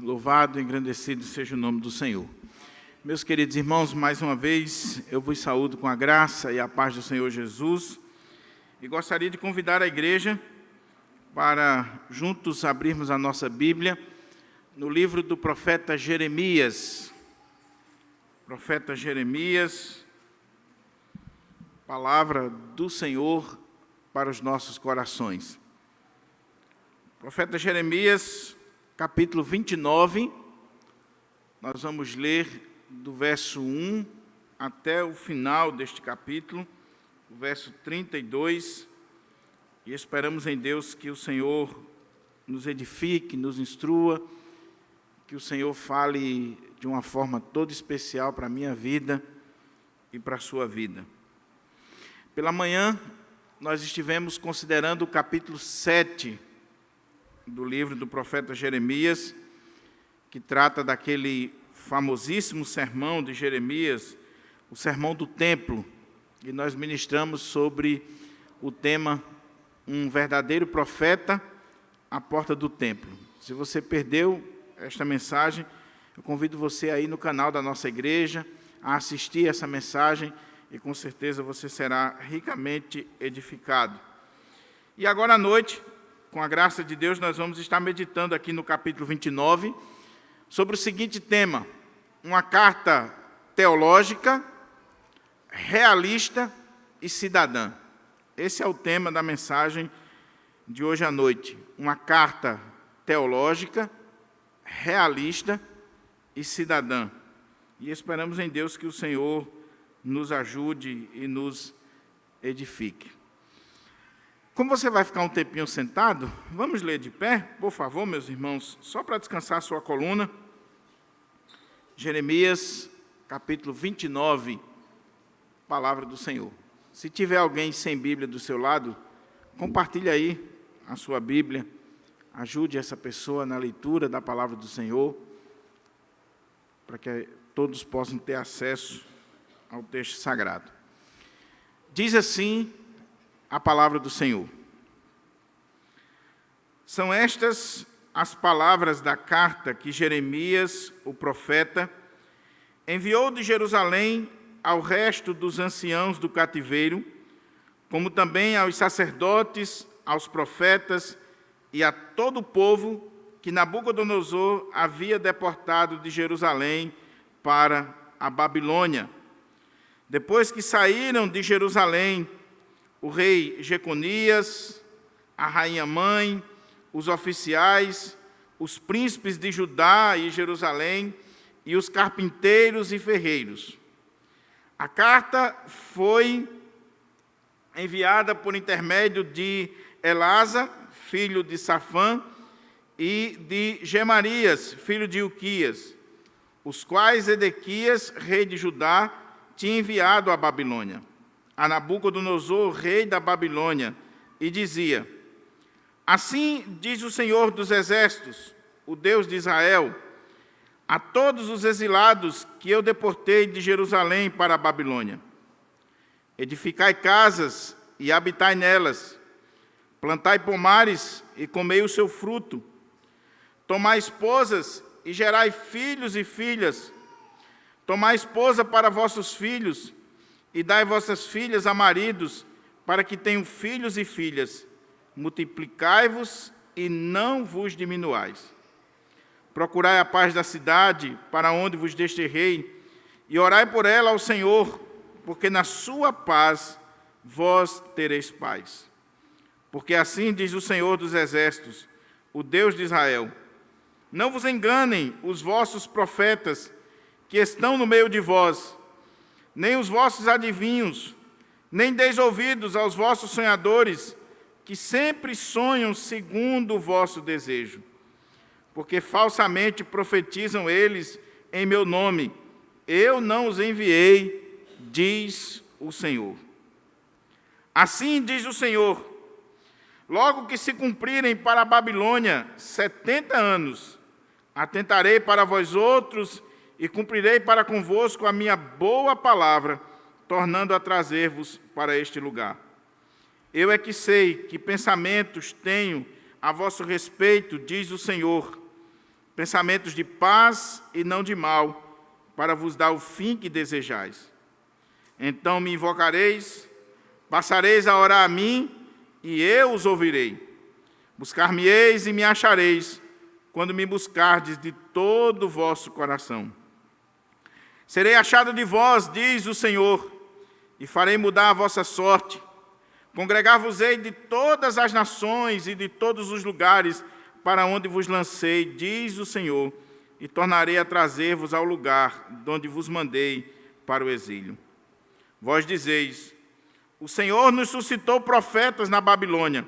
Louvado e engrandecido seja o nome do Senhor. Meus queridos irmãos, mais uma vez eu vos saúdo com a graça e a paz do Senhor Jesus e gostaria de convidar a igreja para juntos abrirmos a nossa Bíblia no livro do profeta Jeremias. Profeta Jeremias, palavra do Senhor para os nossos corações. Profeta Jeremias, capítulo 29, nós vamos ler do verso 1 até o final deste capítulo, o verso 32, e esperamos em Deus que o Senhor nos edifique, nos instrua, que o Senhor fale de uma forma toda especial para a minha vida e para a sua vida. Pela manhã, nós estivemos considerando o capítulo 7 do livro do profeta Jeremias, que trata daquele famosíssimo sermão de Jeremias, o sermão do templo, e nós ministramos sobre o tema Um verdadeiro profeta à porta do templo. Se você perdeu esta mensagem, eu convido você aí no canal da nossa igreja a assistir essa mensagem e com certeza você será ricamente edificado. E agora à noite, com a graça de Deus, nós vamos estar meditando aqui no capítulo 29 sobre o seguinte tema: uma carta teológica, realista e cidadã. Esse é o tema da mensagem de hoje à noite. Uma carta teológica, realista e cidadã. E esperamos em Deus que o Senhor nos ajude e nos edifique. Como você vai ficar um tempinho sentado, vamos ler de pé, por favor, meus irmãos, só para descansar a sua coluna. Jeremias, capítulo 29, palavra do Senhor. Se tiver alguém sem Bíblia do seu lado, compartilhe aí a sua Bíblia, ajude essa pessoa na leitura da palavra do Senhor, para que todos possam ter acesso ao texto sagrado. Diz assim a palavra do Senhor: são estas as palavras da carta que Jeremias, o profeta, enviou de Jerusalém ao resto dos anciãos do cativeiro, como também aos sacerdotes, aos profetas e a todo o povo que Nabucodonosor havia deportado de Jerusalém para a Babilônia. Depois que saíram de Jerusalém, o rei Jeconias, a rainha-mãe, os oficiais, os príncipes de Judá e Jerusalém, e os carpinteiros e ferreiros. A carta foi enviada por intermédio de Elasa, filho de Safã, e de Gemarias, filho de Ilquias, os quais Edequias, rei de Judá, tinha enviado à Babilônia, a Nabucodonosor, rei da Babilônia, e dizia: assim diz o Senhor dos Exércitos, o Deus de Israel, a todos os exilados que eu deportei de Jerusalém para a Babilônia: edificai casas e habitai nelas, plantai pomares e comei o seu fruto, tomai esposas e gerai filhos e filhas, tomai esposa para vossos filhos, e dai vossas filhas a maridos, para que tenham filhos e filhas. Multiplicai-vos e não vos diminuais. Procurai a paz da cidade, para onde vos desterrei, e orai por ela ao Senhor, porque na sua paz vós tereis paz. Porque assim diz o Senhor dos Exércitos, o Deus de Israel: não vos enganem os vossos profetas que estão no meio de vós, nem os vossos adivinhos, nem deis ouvidos aos vossos sonhadores, que sempre sonham segundo o vosso desejo. Porque falsamente profetizam eles em meu nome. Eu não os enviei, diz o Senhor. Assim diz o Senhor: logo que se cumprirem para a Babilônia 70 anos, atentarei para vós outros e cumprirei para convosco a minha boa palavra, tornando a trazer-vos para este lugar. Eu é que sei que pensamentos tenho a vosso respeito, diz o Senhor, pensamentos de paz e não de mal, para vos dar o fim que desejais. Então me invocareis, passareis a orar a mim, e eu os ouvirei. Buscar-me-eis e me achareis, quando me buscardes de todo o vosso coração. Serei achado de vós, diz o Senhor, e farei mudar a vossa sorte. Congregar-vos-ei de todas as nações e de todos os lugares para onde vos lancei, diz o Senhor, e tornarei a trazer-vos ao lugar de onde vos mandei para o exílio. Vós dizeis: o Senhor nos suscitou profetas na Babilônia.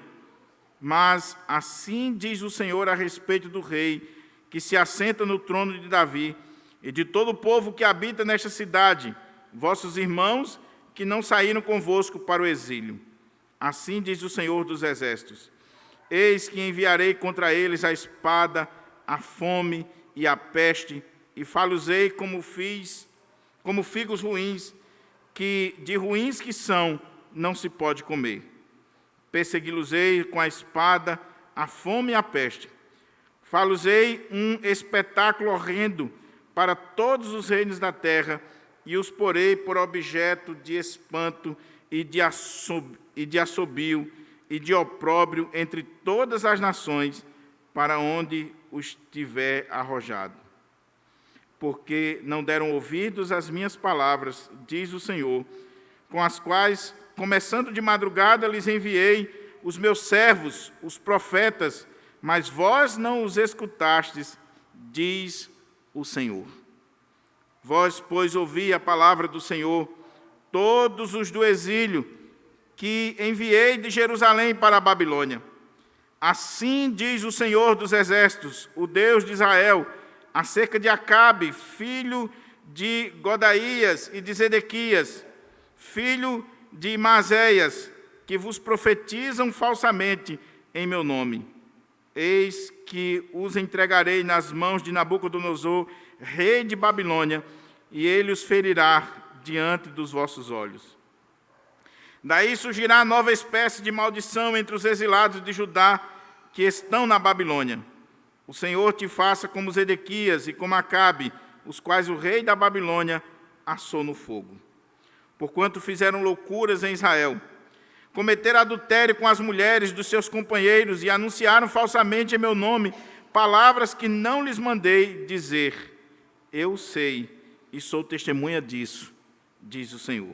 Mas assim diz o Senhor a respeito do rei que se assenta no trono de Davi e de todo o povo que habita nesta cidade, vossos irmãos que não saíram convosco para o exílio. Assim diz o Senhor dos Exércitos: eis que enviarei contra eles a espada, a fome e a peste, e fá-los-ei como figos ruins, que de ruins que são, não se pode comer. Persegui-los-ei com a espada, a fome e a peste. Fá-los-ei um espetáculo horrendo para todos os reinos da terra, e os porei por objeto de espanto e de assobio e de opróbrio entre todas as nações, para onde os tiver arrojado. Porque não deram ouvidos às minhas palavras, diz o Senhor, com as quais, começando de madrugada, lhes enviei os meus servos, os profetas, mas vós não os escutastes, diz o Senhor. Vós, pois, ouvi a palavra do Senhor, todos os do exílio, que enviei de Jerusalém para a Babilônia. Assim diz o Senhor dos Exércitos, o Deus de Israel, acerca de Acabe, filho de Godaías e de Zedequias, filho de Maséias, que vos profetizam falsamente em meu nome. Eis que os entregarei nas mãos de Nabucodonosor, rei de Babilônia, e ele os ferirá diante dos vossos olhos. Daí surgirá nova espécie de maldição entre os exilados de Judá que estão na Babilônia. O Senhor te faça como Zedequias e como Acabe, os quais o rei da Babilônia assou no fogo. Porquanto fizeram loucuras em Israel, cometeram adultério com as mulheres dos seus companheiros e anunciaram falsamente em meu nome palavras que não lhes mandei dizer. Eu sei e sou testemunha disso, diz o Senhor.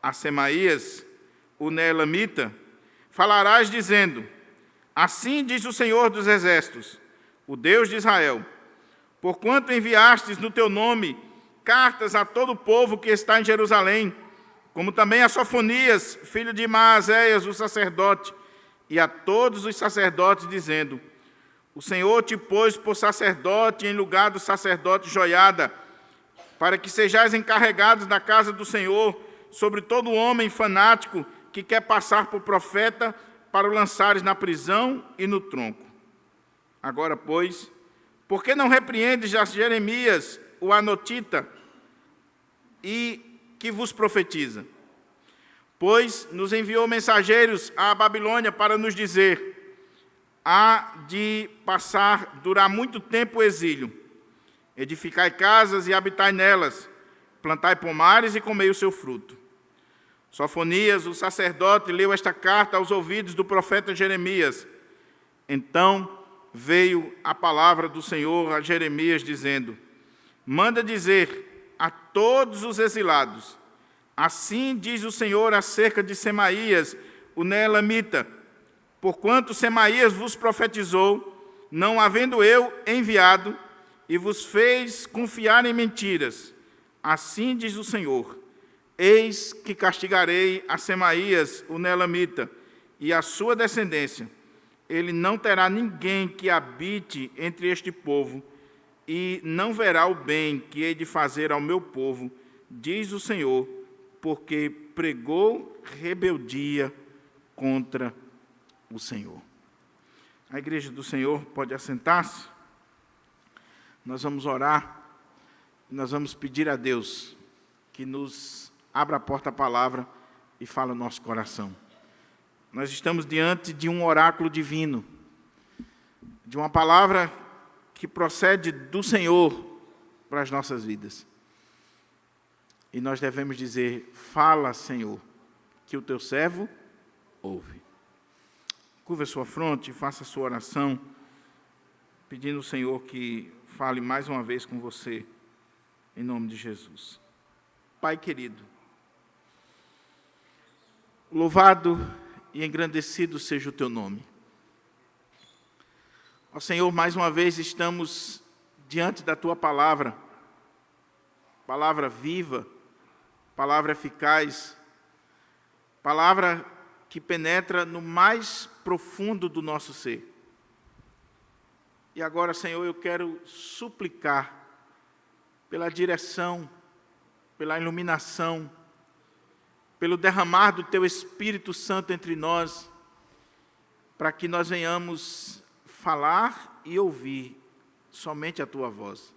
A Semaías, o Neelamita, falarás dizendo: assim diz o Senhor dos Exércitos, o Deus de Israel, porquanto enviastes no teu nome cartas a todo o povo que está em Jerusalém, como também a Sofonias, filho de Maazéias, o sacerdote, e a todos os sacerdotes, dizendo: o Senhor te pôs por sacerdote em lugar do sacerdote Joiada, para que sejais encarregados da casa do Senhor sobre todo homem fanático que quer passar por profeta, para o lançares na prisão e no tronco. Agora, pois, por que não repreendes a Jeremias, o anotita, e que vos profetiza? Pois nos enviou mensageiros à Babilônia para nos dizer: há de durar muito tempo o exílio. Edificai casas e habitai nelas, plantai pomares e comei o seu fruto. Sofonias, o sacerdote, leu esta carta aos ouvidos do profeta Jeremias. Então veio a palavra do Senhor a Jeremias, dizendo: manda dizer a todos os exilados: assim diz o Senhor acerca de Semaías, o Neelamita, porquanto Semaías vos profetizou, não havendo eu enviado, e vos fez confiar em mentiras. Assim diz o Senhor: eis que castigarei a Semaías, o Neelamita, e a sua descendência. Ele não terá ninguém que habite entre este povo, e não verá o bem que hei de fazer ao meu povo, diz o Senhor, porque pregou rebeldia contra o Senhor. A igreja do Senhor pode assentar-se. Nós vamos orar, nós vamos pedir a Deus que nos abra a porta à palavra e fala o nosso coração. Nós estamos diante de um oráculo divino, de uma palavra que procede do Senhor para as nossas vidas. E nós devemos dizer: fala, Senhor, que o teu servo ouve. Curva a sua fronte e faça a sua oração, pedindo ao Senhor que fale mais uma vez com você, em nome de Jesus. Pai querido, louvado e engrandecido seja o teu nome. Ó Senhor, mais uma vez estamos diante da tua palavra, palavra viva, palavra eficaz, palavra que penetra no mais profundo do nosso ser. E agora, Senhor, eu quero suplicar pela direção, pela iluminação, pelo derramar do Teu Espírito Santo entre nós, para que nós venhamos falar e ouvir somente a Tua voz.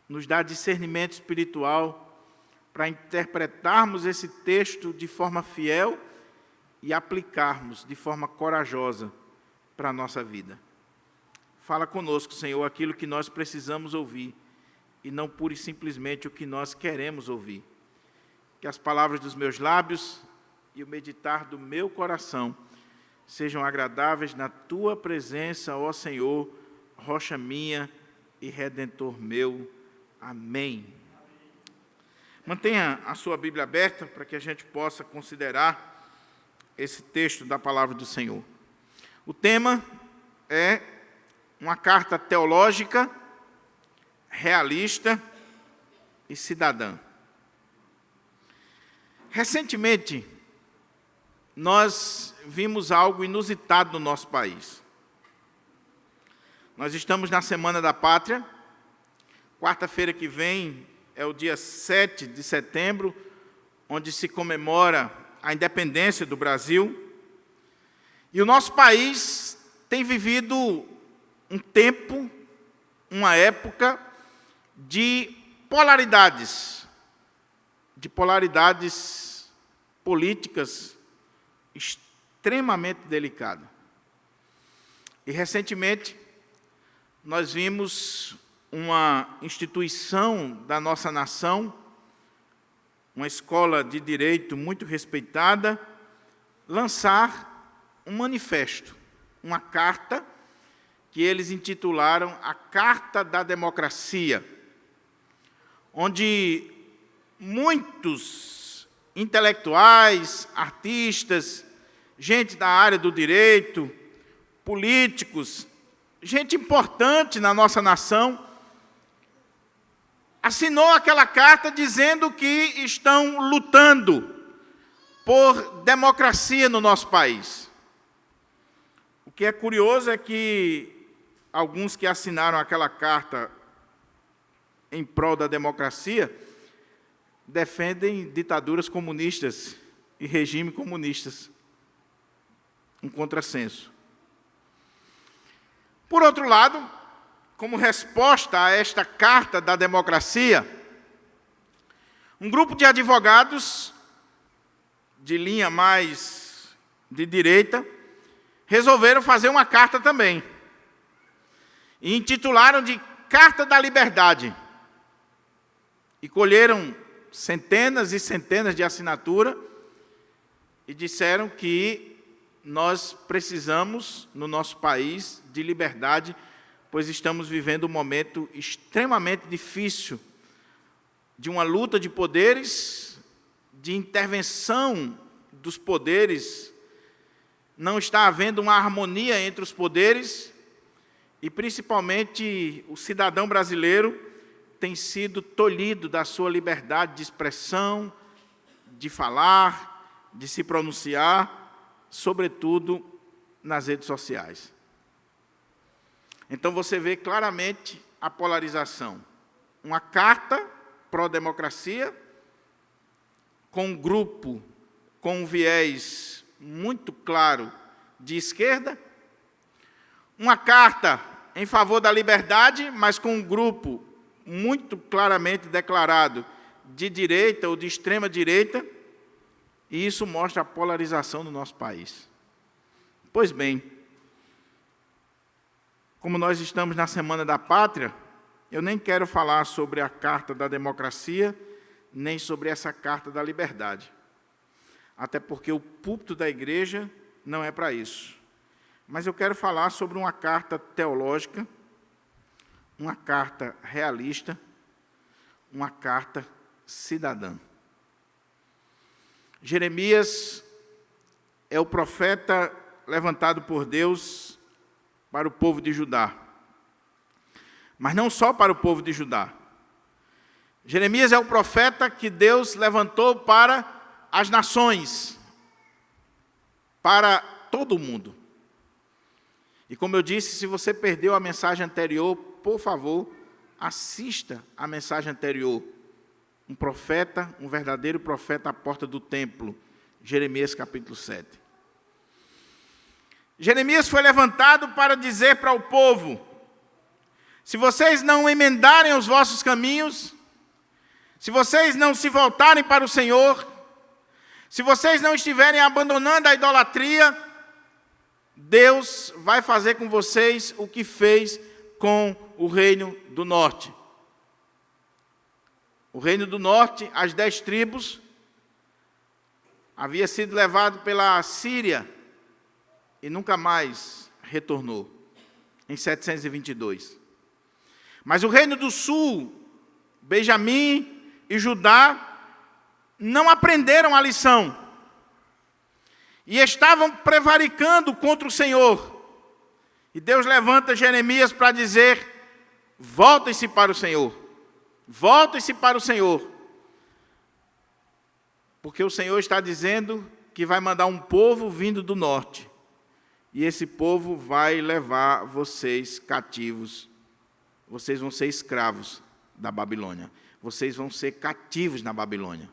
Nos dá discernimento espiritual para interpretarmos esse texto de forma fiel e aplicarmos de forma corajosa para a nossa vida. Fala conosco, Senhor, aquilo que nós precisamos ouvir, e não pura e simplesmente o que nós queremos ouvir. Que as palavras dos meus lábios e o meditar do meu coração sejam agradáveis na Tua presença, ó Senhor, rocha minha e redentor meu. Amém. Mantenha a sua Bíblia aberta para que a gente possa considerar esse texto da palavra do Senhor. O tema é uma carta teológica, realista e cidadã. Recentemente, nós vimos algo inusitado no nosso país. Nós estamos na Semana da Pátria. Quarta-feira que vem é o dia 7 de setembro, onde se comemora a independência do Brasil. E o nosso país tem vivido um tempo, uma época de polaridades políticas extremamente delicadas. E recentemente nós vimos uma instituição da nossa nação, uma escola de direito muito respeitada, lançar um manifesto, uma carta que eles intitularam a Carta da Democracia, onde muitos intelectuais, artistas, gente da área do direito, políticos, gente importante na nossa nação, assinou aquela carta dizendo que estão lutando por democracia no nosso país. O que é curioso é que alguns que assinaram aquela carta em prol da democracia defendem ditaduras comunistas e regimes comunistas. Um contrassenso. Por outro lado, como resposta a esta Carta da Democracia, um grupo de advogados de linha mais de direita resolveram fazer uma carta também. E intitularam de Carta da Liberdade. E colheram centenas e centenas de assinaturas e disseram que nós precisamos, no nosso país, de liberdade, pois estamos vivendo um momento extremamente difícil de uma luta de poderes, de intervenção dos poderes. Não está havendo uma harmonia entre os poderes e, principalmente, o cidadão brasileiro tem sido tolhido da sua liberdade de expressão, de falar, de se pronunciar, sobretudo nas redes sociais. Então você vê claramente a polarização. Uma carta pró-democracia, com um grupo com um viés muito claro de esquerda, uma carta em favor da liberdade, mas com um grupo muito claramente declarado de direita ou de extrema direita, e isso mostra a polarização do nosso país. Pois bem, Como nós estamos na Semana da Pátria, eu nem quero falar sobre a Carta da Democracia, nem sobre essa Carta da Liberdade. Até porque o púlpito da igreja não é para isso. Mas eu quero falar sobre uma carta teológica, uma carta realista, uma carta cidadã. Jeremias é o profeta levantado por Deus para o povo de Judá. Mas não só para o povo de Judá. Jeremias é o profeta que Deus levantou para as nações, para todo o mundo. E como eu disse, se você perdeu a mensagem anterior, por favor, assista a mensagem anterior. Um profeta, um verdadeiro profeta à porta do templo. Jeremias capítulo 7. Jeremias foi levantado para dizer para o povo: se vocês não emendarem os vossos caminhos, se vocês não se voltarem para o Senhor, se vocês não estiverem abandonando a idolatria, Deus vai fazer com vocês o que fez com o reino do norte. O reino do norte, as 10 tribos, havia sido levado pela Síria e nunca mais retornou, em 722. Mas o reino do sul, Benjamim e Judá, não aprenderam a lição e estavam prevaricando contra o Senhor. E Deus levanta Jeremias para dizer: voltem-se para o Senhor, voltem-se para o Senhor, porque o Senhor está dizendo que vai mandar um povo vindo do norte, e esse povo vai levar vocês cativos, vocês vão ser escravos da Babilônia, vocês vão ser cativos na Babilônia.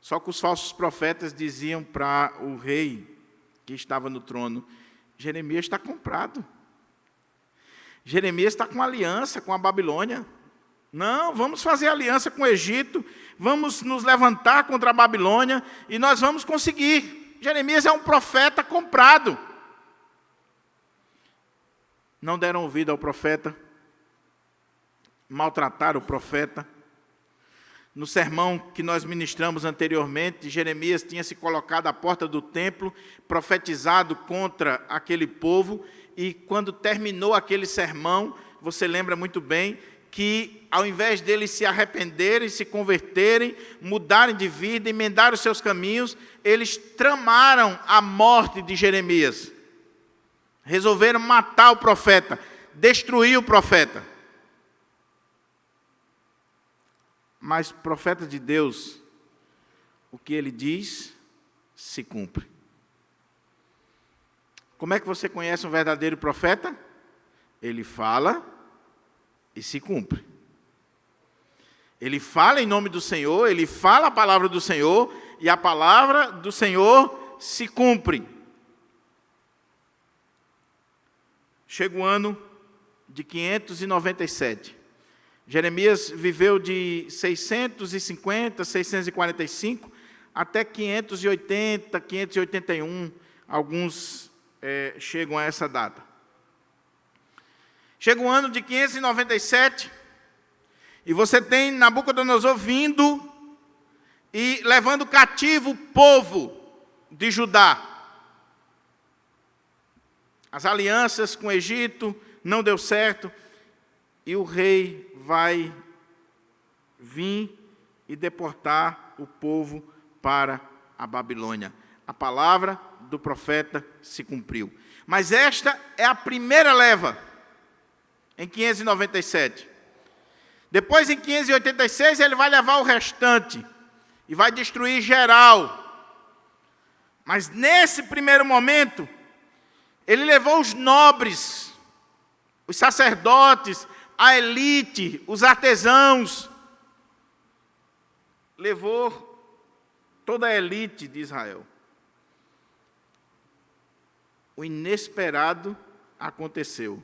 Só que os falsos profetas diziam para o rei que estava no trono: Jeremias está comprado. Jeremias está com aliança com a Babilônia. Não, vamos fazer aliança com o Egito, vamos nos levantar contra a Babilônia e nós vamos conseguir. Jeremias é um profeta comprado. Não deram ouvido ao profeta, maltrataram o profeta. No sermão que nós ministramos anteriormente, Jeremias tinha se colocado à porta do templo, profetizado contra aquele povo, e quando terminou aquele sermão, você lembra muito bem, que ao invés deles se arrependerem, se converterem, mudarem de vida, emendar os seus caminhos, eles tramaram a morte de Jeremias. Resolveram matar o profeta, destruir o profeta. Mas profeta de Deus, o que ele diz, se cumpre. Como é que você conhece um verdadeiro profeta? Ele fala e se cumpre. Ele fala em nome do Senhor, ele fala a palavra do Senhor, e a palavra do Senhor se cumpre. Chega o ano de 597. Jeremias viveu de 650, 645, até 580, 581, alguns chegam a essa data. Chega o ano de 597, e você tem Nabucodonosor vindo e levando cativo o povo de Judá. As alianças com o Egito não deu certo, e o rei vai vir e deportar o povo para a Babilônia. A palavra do profeta se cumpriu. Mas esta é a primeira leva, em 597. Depois, em 586, ele vai levar o restante e vai destruir geral. Mas nesse primeiro momento, ele levou os nobres, os sacerdotes, a elite, os artesãos. Levou toda a elite de Israel. O inesperado aconteceu.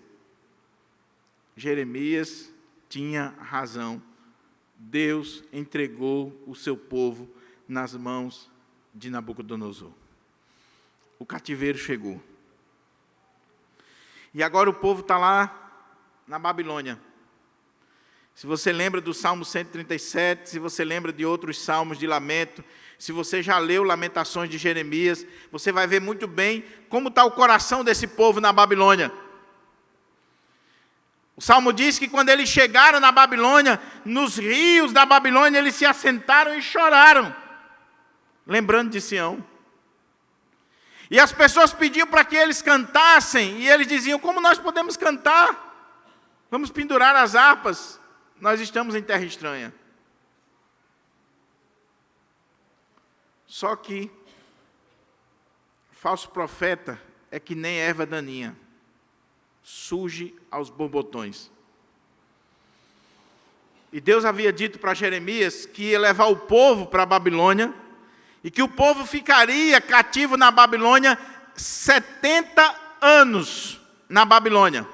Jeremias tinha razão. Deus entregou o seu povo nas mãos de Nabucodonosor. O cativeiro chegou. E agora o povo está lá na Babilônia. Se você lembra do Salmo 137, se você lembra de outros salmos de lamento, se você já leu Lamentações de Jeremias, você vai ver muito bem como está o coração desse povo na Babilônia. O Salmo diz que quando eles chegaram na Babilônia, nos rios da Babilônia, eles se assentaram e choraram, lembrando de Sião. E as pessoas pediam para que eles cantassem, e eles diziam: como nós podemos cantar? Vamos pendurar as harpas, nós estamos em terra estranha. Só que falso profeta é que nem erva daninha, surge aos borbotões. E Deus havia dito para Jeremias que ia levar o povo para a Babilônia, e que o povo ficaria cativo na Babilônia 70 anos na Babilônia.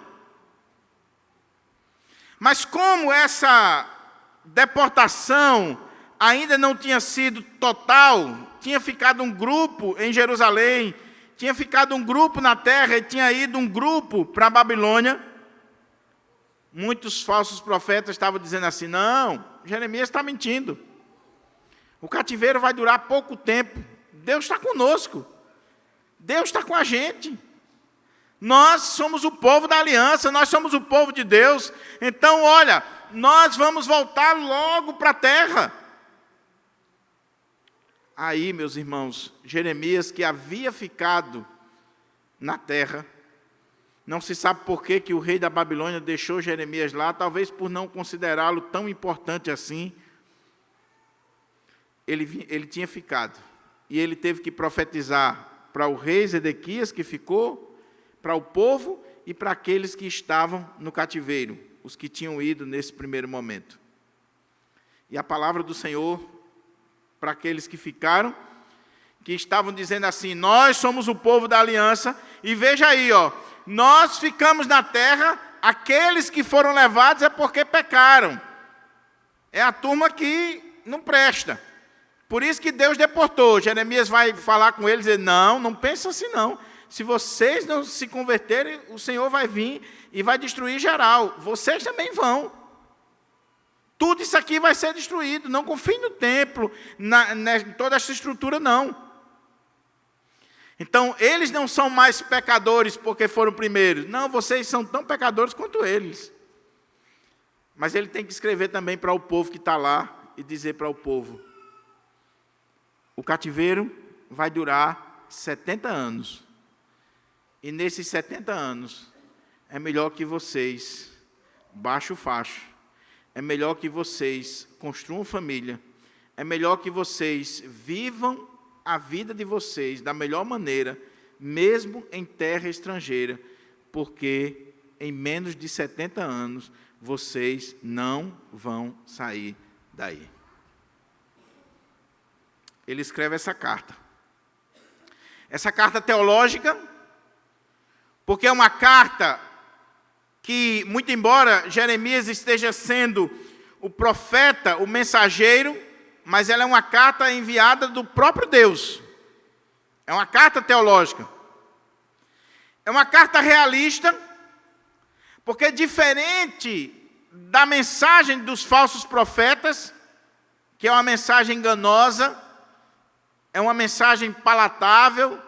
Mas como essa deportação ainda não tinha sido total, tinha ficado um grupo em Jerusalém, tinha ficado um grupo na terra e tinha ido um grupo para a Babilônia, muitos falsos profetas estavam dizendo assim: não, Jeremias está mentindo. O cativeiro vai durar pouco tempo. Deus está conosco. Deus está com a gente. Nós somos o povo da aliança, nós somos o povo de Deus. Então, olha, nós vamos voltar logo para a terra. Aí, meus irmãos, Jeremias, que havia ficado na terra, não se sabe por que o rei da Babilônia deixou Jeremias lá, talvez por não considerá-lo tão importante assim. Ele tinha ficado, e ele teve que profetizar para o rei Zedequias, que ficou, para o povo e para aqueles que estavam no cativeiro, os que tinham ido nesse primeiro momento. E a palavra do Senhor para aqueles que ficaram, que estavam dizendo assim: nós somos o povo da aliança, e veja aí, nós ficamos na terra, aqueles que foram levados é porque pecaram. É a turma que não presta. Por isso que Deus deportou. Jeremias vai falar com eles e dizer: não pensa assim não. Se vocês não se converterem, o Senhor vai vir e vai destruir geral. Vocês também vão. Tudo isso aqui vai ser destruído. Não confie no templo, em toda essa estrutura, não. Então, eles não são mais pecadores porque foram primeiros. Não, vocês são tão pecadores quanto eles. Mas ele tem que escrever também para o povo que está lá e dizer para o povo: o cativeiro vai durar 70 anos. E nesses 70 anos, é melhor que vocês baixem o facho. É melhor que vocês construam família. É melhor que vocês vivam a vida de vocês da melhor maneira, mesmo em terra estrangeira, porque em menos de 70 anos, vocês não vão sair daí. Ele escreve essa carta. Essa carta teológica, porque é uma carta que, muito embora Jeremias esteja sendo o profeta, o mensageiro, mas ela é uma carta enviada do próprio Deus. É uma carta teológica. É uma carta realista, porque diferente da mensagem dos falsos profetas, que é uma mensagem enganosa, é uma mensagem palatável,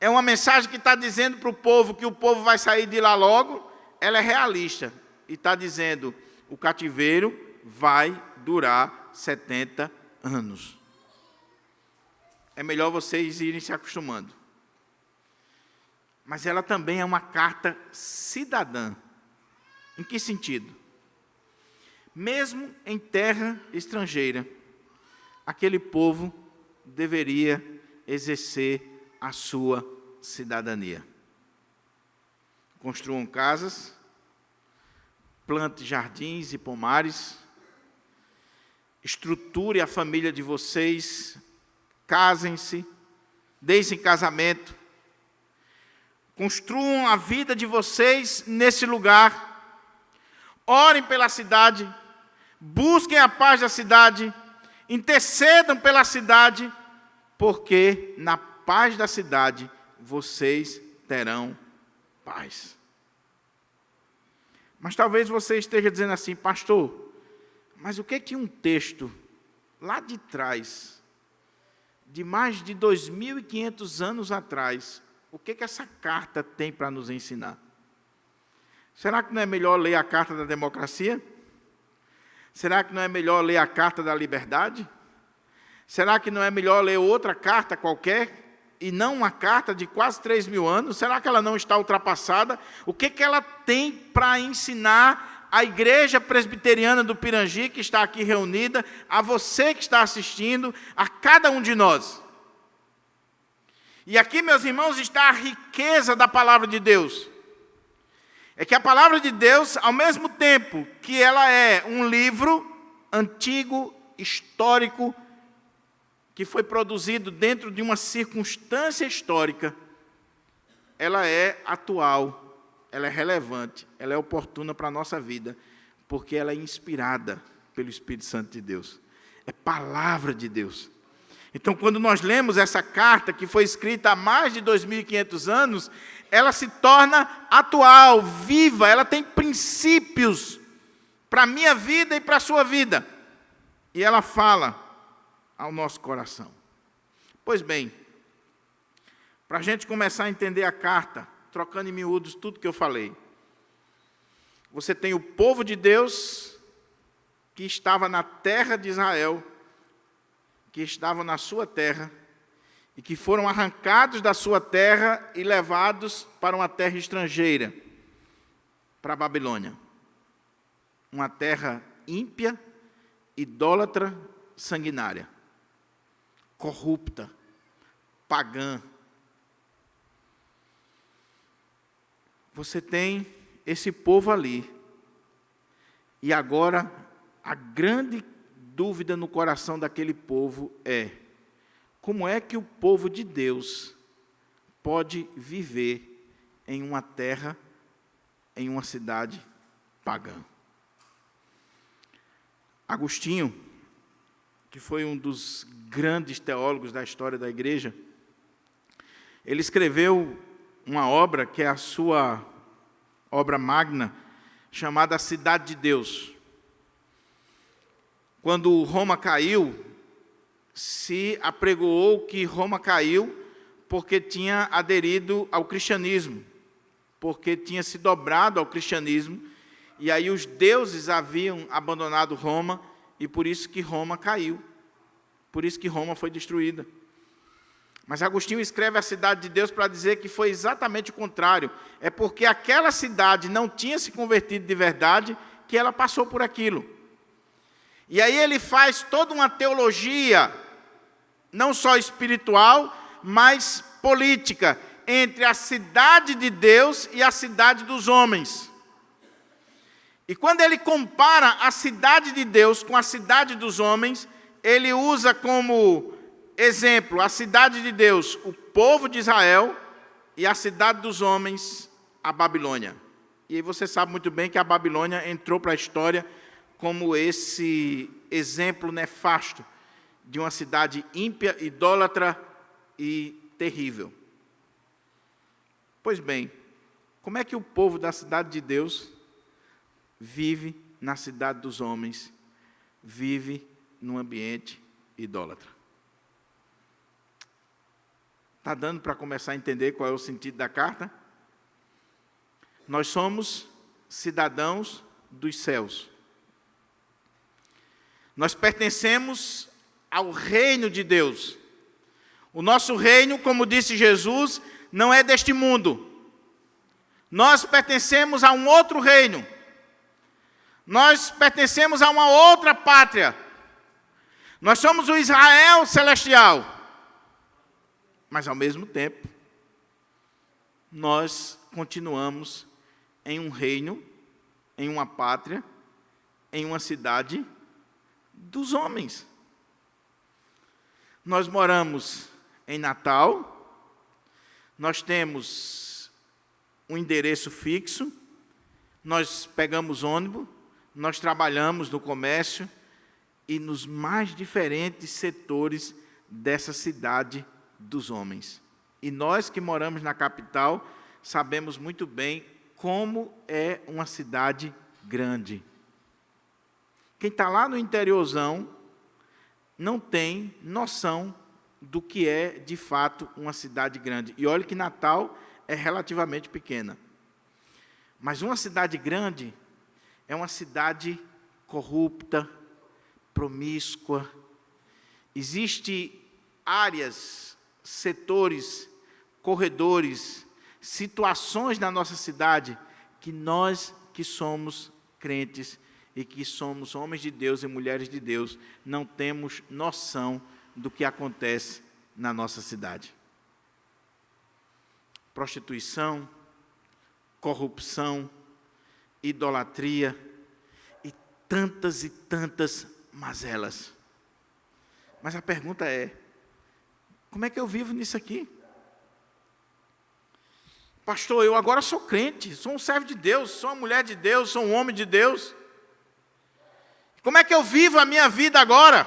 é uma mensagem que está dizendo para o povo que o povo vai sair de lá logo. Ela é realista e está dizendo: o cativeiro vai durar 70 anos. É melhor vocês irem se acostumando. Mas ela também é uma carta cidadã. Em que sentido? Mesmo em terra estrangeira, aquele povo deveria exercer a sua cidadania. Construam casas, plante jardins e pomares, estruture a família de vocês, casem-se, deem-se em casamento, construam a vida de vocês nesse lugar, orem pela cidade, busquem a paz da cidade, intercedam pela cidade, porque na paz da cidade vocês terão paz. Mas talvez você esteja dizendo assim: pastor, mas o que é que um texto lá de trás, de mais de 2.500 anos atrás, o que é que essa carta tem para nos ensinar? Será que não é melhor ler a Carta da Democracia? Será que não é melhor ler a Carta da Liberdade? Será que não é melhor ler outra carta qualquer, e não uma carta de quase 3.000 anos? Será que ela não está ultrapassada? O que que ela tem para ensinar à Igreja Presbiteriana do Pirangi, que está aqui reunida, a você que está assistindo, a cada um de nós? E aqui, meus irmãos, está a riqueza da palavra de Deus. É que a palavra de Deus, ao mesmo tempo que ela é um livro antigo, histórico, que foi produzido dentro de uma circunstância histórica, ela é atual, ela é relevante, ela é oportuna para a nossa vida, porque ela é inspirada pelo Espírito Santo de Deus. É palavra de Deus. Então, quando nós lemos essa carta, que foi escrita há mais de 2.500 anos, ela se torna atual, viva, ela tem princípios para a minha vida e para a sua vida. E ela fala ao nosso coração. Pois bem, para a gente começar a entender a carta, trocando em miúdos tudo que eu falei, você tem o povo de Deus que estava na terra de Israel, que estavam na sua terra, e que foram arrancados da sua terra e levados para uma terra estrangeira, para a Babilônia. Uma terra ímpia, idólatra, sanguinária, corrupta, pagã. Você tem esse povo ali, e agora a grande dúvida no coração daquele povo é: como é que o povo de Deus pode viver em uma terra, em uma cidade pagã? Agostinho, que foi um dos grandes teólogos da história da igreja, ele escreveu uma obra que é a sua obra magna, chamada Cidade de Deus. Quando Roma caiu, se apregoou que Roma caiu porque tinha aderido ao cristianismo, porque tinha se dobrado ao cristianismo, e aí os deuses haviam abandonado Roma, e por isso que Roma caiu, por isso que Roma foi destruída. Mas Agostinho escreve a Cidade de Deus para dizer que foi exatamente o contrário. É porque aquela cidade não tinha se convertido de verdade que ela passou por aquilo. E aí ele faz toda uma teologia, não só espiritual, mas política, entre a cidade de Deus e a cidade dos homens. E quando ele compara a cidade de Deus com a cidade dos homens, ele usa como exemplo a cidade de Deus, o povo de Israel, e a cidade dos homens, a Babilônia. E aí você sabe muito bem que a Babilônia entrou para a história como esse exemplo nefasto de uma cidade ímpia, idólatra e terrível. Pois bem, como é que o povo da cidade de Deus vive na cidade dos homens, vive num ambiente idólatra? Está dando para começar a entender qual é o sentido da carta? Nós somos cidadãos dos céus. Nós pertencemos ao reino de Deus. O nosso reino, como disse Jesus, não é deste mundo. Nós pertencemos a um outro reino. Nós pertencemos a uma outra pátria. Nós somos o Israel celestial. Mas, ao mesmo tempo, nós continuamos em um reino, em uma pátria, em uma cidade dos homens. Nós moramos em Natal, nós temos um endereço fixo, nós pegamos ônibus, nós trabalhamos no comércio e nos mais diferentes setores dessa cidade dos homens. E nós que moramos na capital sabemos muito bem como é uma cidade grande. Quem está lá no interiorzão não tem noção do que é, de fato, uma cidade grande. E olha que Natal é relativamente pequena. Mas uma cidade grande é uma cidade corrupta, promíscua. Existem áreas, setores, corredores, situações na nossa cidade que nós que somos crentes e que somos homens de Deus e mulheres de Deus não temos noção do que acontece na nossa cidade. Prostituição, corrupção, idolatria e tantas mazelas. Mas a pergunta é, como é que eu vivo nisso aqui? Pastor, eu agora sou crente, sou um servo de Deus, sou uma mulher de Deus, sou um homem de Deus. Como é que eu vivo a minha vida agora?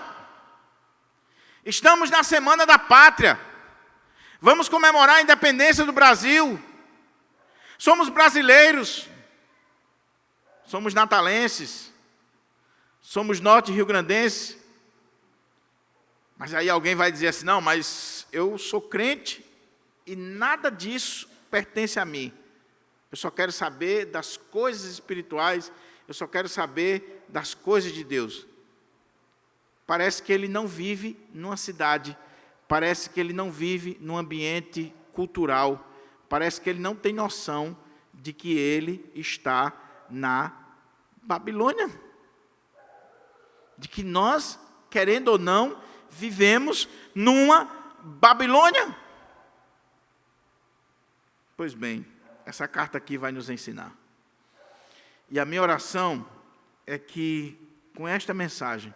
Estamos na Semana da Pátria. Vamos comemorar a independência do Brasil. Somos brasileiros. Somos natalenses. Somos norte rio-grandenses. Mas aí alguém vai dizer assim, não, mas eu sou crente e nada disso pertence a mim. Eu só quero saber das coisas espirituais, eu só quero saber das coisas de Deus. Parece que ele não vive numa cidade, parece que ele não vive num ambiente cultural, parece que ele não tem noção de que ele está na Babilônia. De que nós, querendo ou não, vivemos numa Babilônia. Pois bem, essa carta aqui vai nos ensinar. E a minha oração é que, com esta mensagem,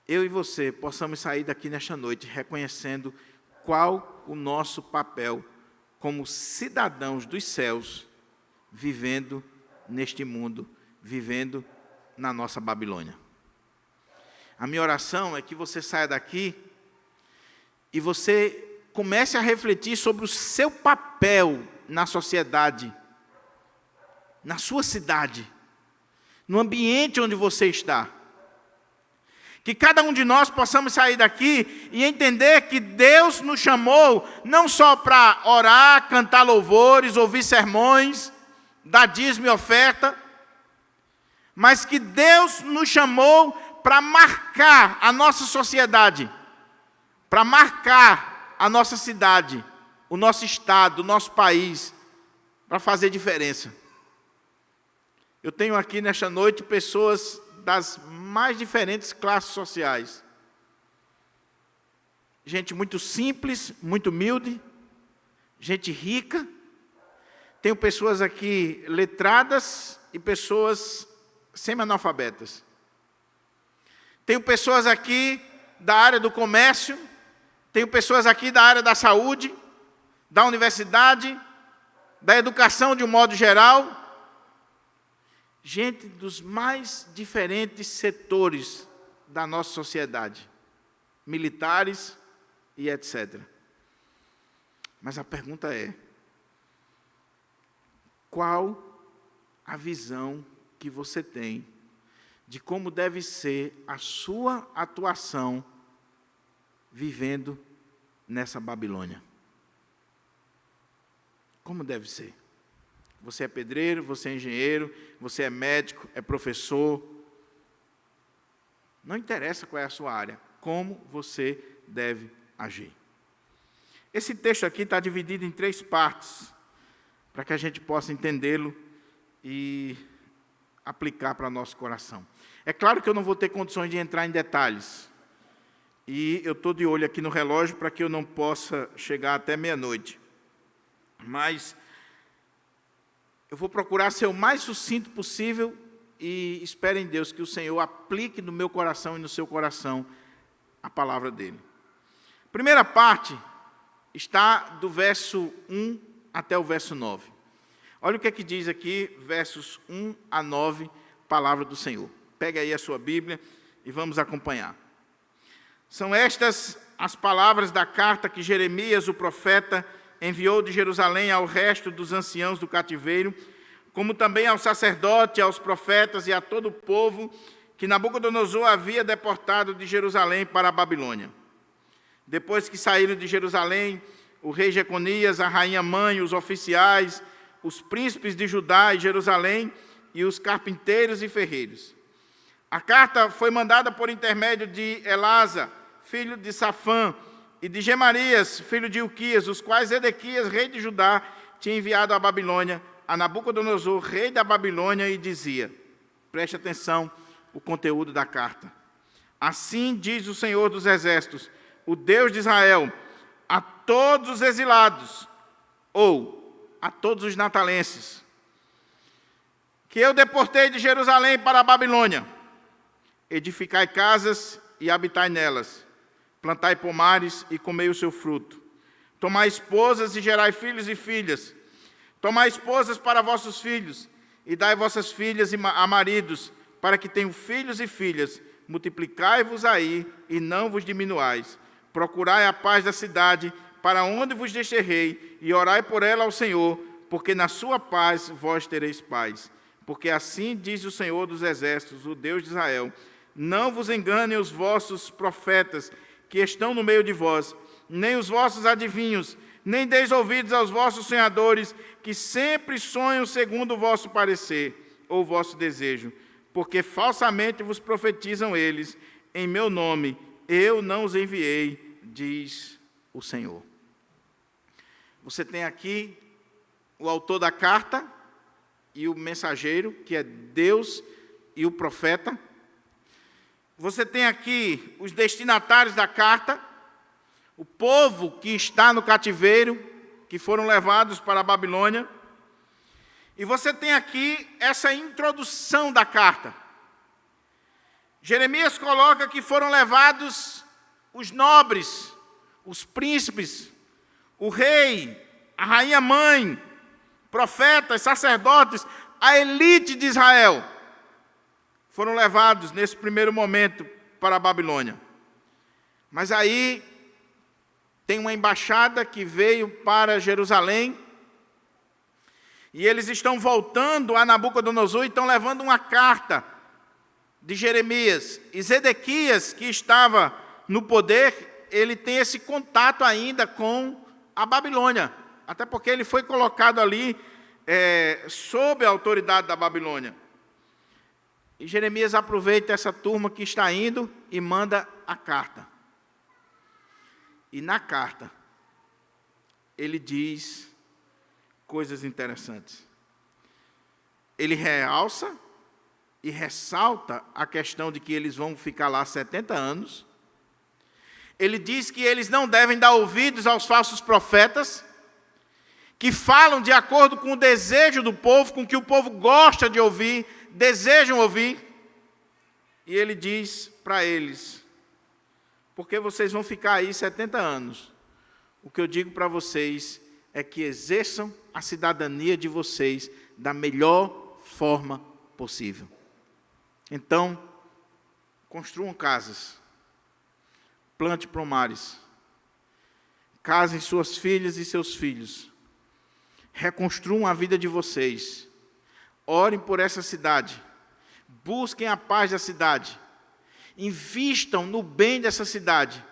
eu e você possamos sair daqui nesta noite reconhecendo qual o nosso papel como cidadãos dos céus, vivendo neste mundo, vivendo na nossa Babilônia. A minha oração é que você saia daqui e você comece a refletir sobre o seu papel na sociedade, na sua cidade, no ambiente onde você está. Que cada um de nós possamos sair daqui e entender que Deus nos chamou não só para orar, cantar louvores, ouvir sermões, dar dízimo e oferta, mas que Deus nos chamou para marcar a nossa sociedade, para marcar a nossa cidade, o nosso estado, o nosso país, para fazer diferença. Eu tenho aqui nesta noite pessoas das mais diferentes classes sociais. Gente muito simples, muito humilde, gente rica. Tenho pessoas aqui letradas e pessoas semi-analfabetas. Tenho pessoas aqui da área do comércio, tenho pessoas aqui da área da saúde, da universidade, da educação de um modo geral. Gente dos mais diferentes setores da nossa sociedade, militares e etc. Mas a pergunta é, qual a visão que você tem de como deve ser a sua atuação vivendo nessa Babilônia? Como deve ser? Você é pedreiro, você é engenheiro, você é médico, é professor. Não interessa qual é a sua área, como você deve agir. Esse texto aqui está dividido em 3 partes, para que a gente possa entendê-lo e aplicar para o nosso coração. É claro que eu não vou ter condições de entrar em detalhes. E eu estou de olho aqui no relógio para que eu não possa chegar até meia-noite. Mas eu vou procurar ser o mais sucinto possível e espero em Deus que o Senhor aplique no meu coração e no seu coração a palavra dele. A primeira parte está do verso 1 até o verso 9. Olha o que é que diz aqui, versos 1 a 9, palavra do Senhor. Pega aí a sua Bíblia e vamos acompanhar. São estas as palavras da carta que Jeremias, o profeta, enviou de Jerusalém ao resto dos anciãos do cativeiro, como também ao sacerdote, aos profetas e a todo o povo que Nabucodonosor havia deportado de Jerusalém para a Babilônia. Depois que saíram de Jerusalém, o rei Jeconias, a rainha-mãe, os oficiais, os príncipes de Judá e Jerusalém e os carpinteiros e ferreiros. A carta foi mandada por intermédio de Elasa, filho de Safã, e de Gemarias, filho de Ilquias, os quais Edequias, rei de Judá, tinha enviado à Babilônia, a Nabucodonosor, rei da Babilônia, e dizia, preste atenção, o conteúdo da carta. Assim diz o Senhor dos Exércitos, o Deus de Israel, a todos os exilados, ou a todos os natalenses, que eu deportei de Jerusalém para a Babilônia. Edificai casas e habitai nelas, plantai pomares e comei o seu fruto. Tomai esposas e gerai filhos e filhas. Tomai esposas para vossos filhos, e dai vossas filhas a maridos, para que tenham filhos e filhas. Multiplicai-vos aí, e não vos diminuais. Procurai a paz da cidade, para onde vos desterrei, e orai por ela ao Senhor, porque na sua paz vós tereis paz. Porque assim diz o Senhor dos Exércitos, o Deus de Israel, não vos enganem os vossos profetas, que estão no meio de vós, nem os vossos adivinhos, nem deis ouvidos aos vossos sonhadores, que sempre sonham segundo o vosso parecer, ou vosso desejo, porque falsamente vos profetizam eles, em meu nome, eu não os enviei, diz o Senhor. Você tem aqui o autor da carta e o mensageiro, que é Deus e o profeta. Você tem aqui os destinatários da carta, o povo que está no cativeiro, que foram levados para a Babilônia. E você tem aqui essa introdução da carta. Jeremias coloca que foram levados os nobres, os príncipes, o rei, a rainha-mãe, profetas, sacerdotes, a elite de Israel. Foram levados nesse primeiro momento para a Babilônia. Mas aí tem uma embaixada que veio para Jerusalém, e eles estão voltando a Nabucodonosor e estão levando uma carta de Jeremias. E Zedequias, que estava no poder, ele tem esse contato ainda com a Babilônia, até porque ele foi colocado ali sob a autoridade da Babilônia. E Jeremias aproveita essa turma que está indo e manda a carta. E na carta, ele diz coisas interessantes. Ele realça e ressalta a questão de que eles vão ficar lá 70 anos. Ele diz que eles não devem dar ouvidos aos falsos profetas, que falam de acordo com o desejo do povo, com o que o povo gosta de ouvir, desejam ouvir. E ele diz para eles, porque vocês vão ficar aí 70 anos, o que eu digo para vocês é que exerçam a cidadania de vocês da melhor forma possível. Então, construam casas, plante pomares, casem suas filhas e seus filhos, reconstruam a vida de vocês, orem por essa cidade, busquem a paz da cidade, invistam no bem dessa cidade,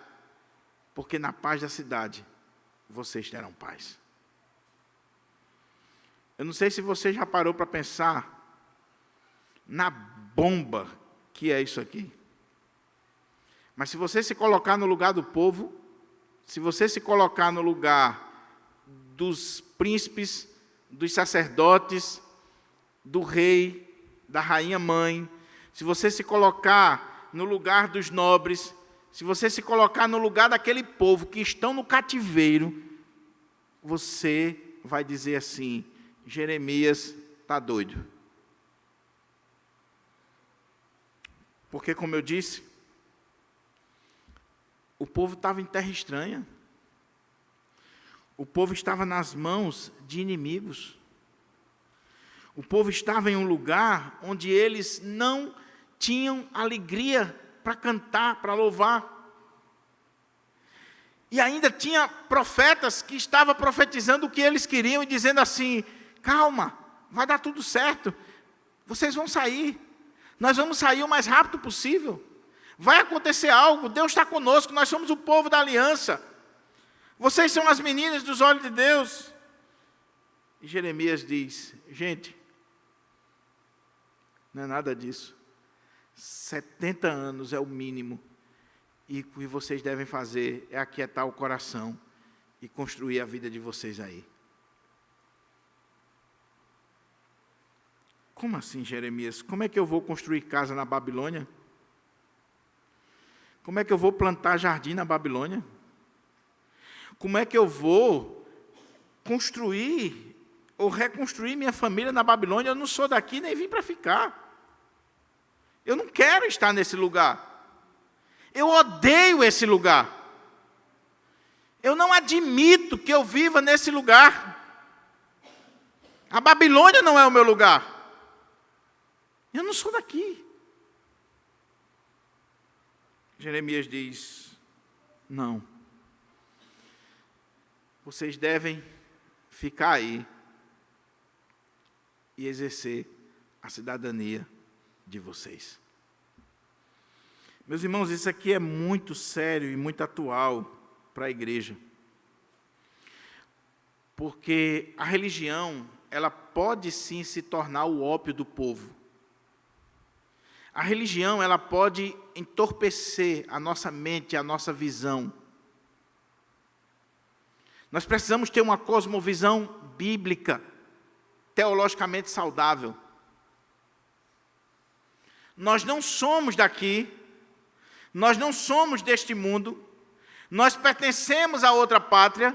porque na paz da cidade vocês terão paz. Eu não sei se você já parou para pensar na bomba que é isso aqui. Mas se você se colocar no lugar do povo, se você se colocar no lugar dos príncipes, dos sacerdotes, do rei, da rainha-mãe, se você se colocar no lugar dos nobres, se você se colocar no lugar daquele povo que estão no cativeiro, você vai dizer assim, Jeremias está doido. Porque, como eu disse, o povo estava em terra estranha. O povo estava nas mãos de inimigos. O povo estava em um lugar onde eles não tinham alegria para cantar, para louvar. E ainda tinha profetas que estavam profetizando o que eles queriam e dizendo assim: calma, vai dar tudo certo, vocês vão sair, nós vamos sair o mais rápido possível, vai acontecer algo, Deus está conosco, nós somos o povo da aliança, vocês são as meninas dos olhos de Deus. E Jeremias diz: gente, não é nada disso, 70 anos é o mínimo, e o que vocês devem fazer é aquietar o coração e construir a vida de vocês aí. Como assim, Jeremias? Como é que eu vou construir casa na Babilônia? Como é que eu vou plantar jardim na Babilônia? Como é que eu vou construir ou reconstruir minha família na Babilônia? Eu não sou daqui, nem vim para ficar. Eu não quero estar nesse lugar. Eu odeio esse lugar. Eu não admito que eu viva nesse lugar. A Babilônia não é o meu lugar. Eu não sou daqui. Jeremias diz: não. Vocês devem ficar aí e exercer a cidadania de vocês. Meus irmãos, isso aqui é muito sério e muito atual para a igreja. Porque a religião, ela pode sim se tornar o ópio do povo. A religião, ela pode entorpecer a nossa mente, a nossa visão. Nós precisamos ter uma cosmovisão bíblica, teologicamente saudável. Nós não somos daqui, nós não somos deste mundo, nós pertencemos a outra pátria,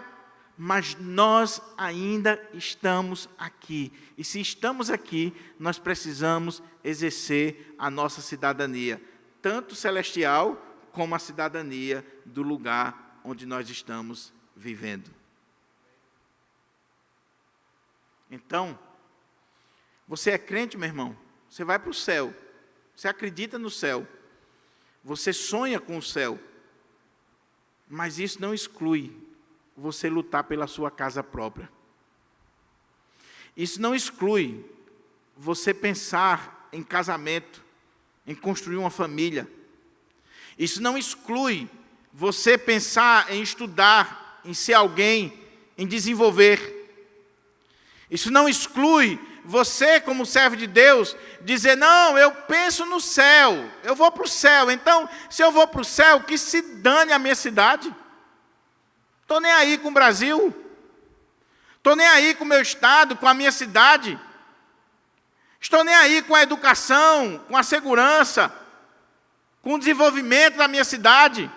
mas nós ainda estamos aqui. E se estamos aqui, nós precisamos exercer a nossa cidadania, tanto celestial como a cidadania do lugar onde nós estamos vivendo. Então, você é crente, meu irmão? Você vai para o céu, você acredita no céu, você sonha com o céu, mas isso não exclui você lutar pela sua casa própria. Isso não exclui você pensar em casamento, em construir uma família. Isso não exclui você pensar em estudar, em ser alguém, em desenvolver. Isso não exclui você, como servo de Deus, dizer: não, eu penso no céu, eu vou para o céu, então, se eu vou para o céu, que se dane a minha cidade. Estou nem aí com o Brasil, estou nem aí com o meu estado, com a minha cidade, estou nem aí com a educação, com a segurança, com o desenvolvimento da minha cidade,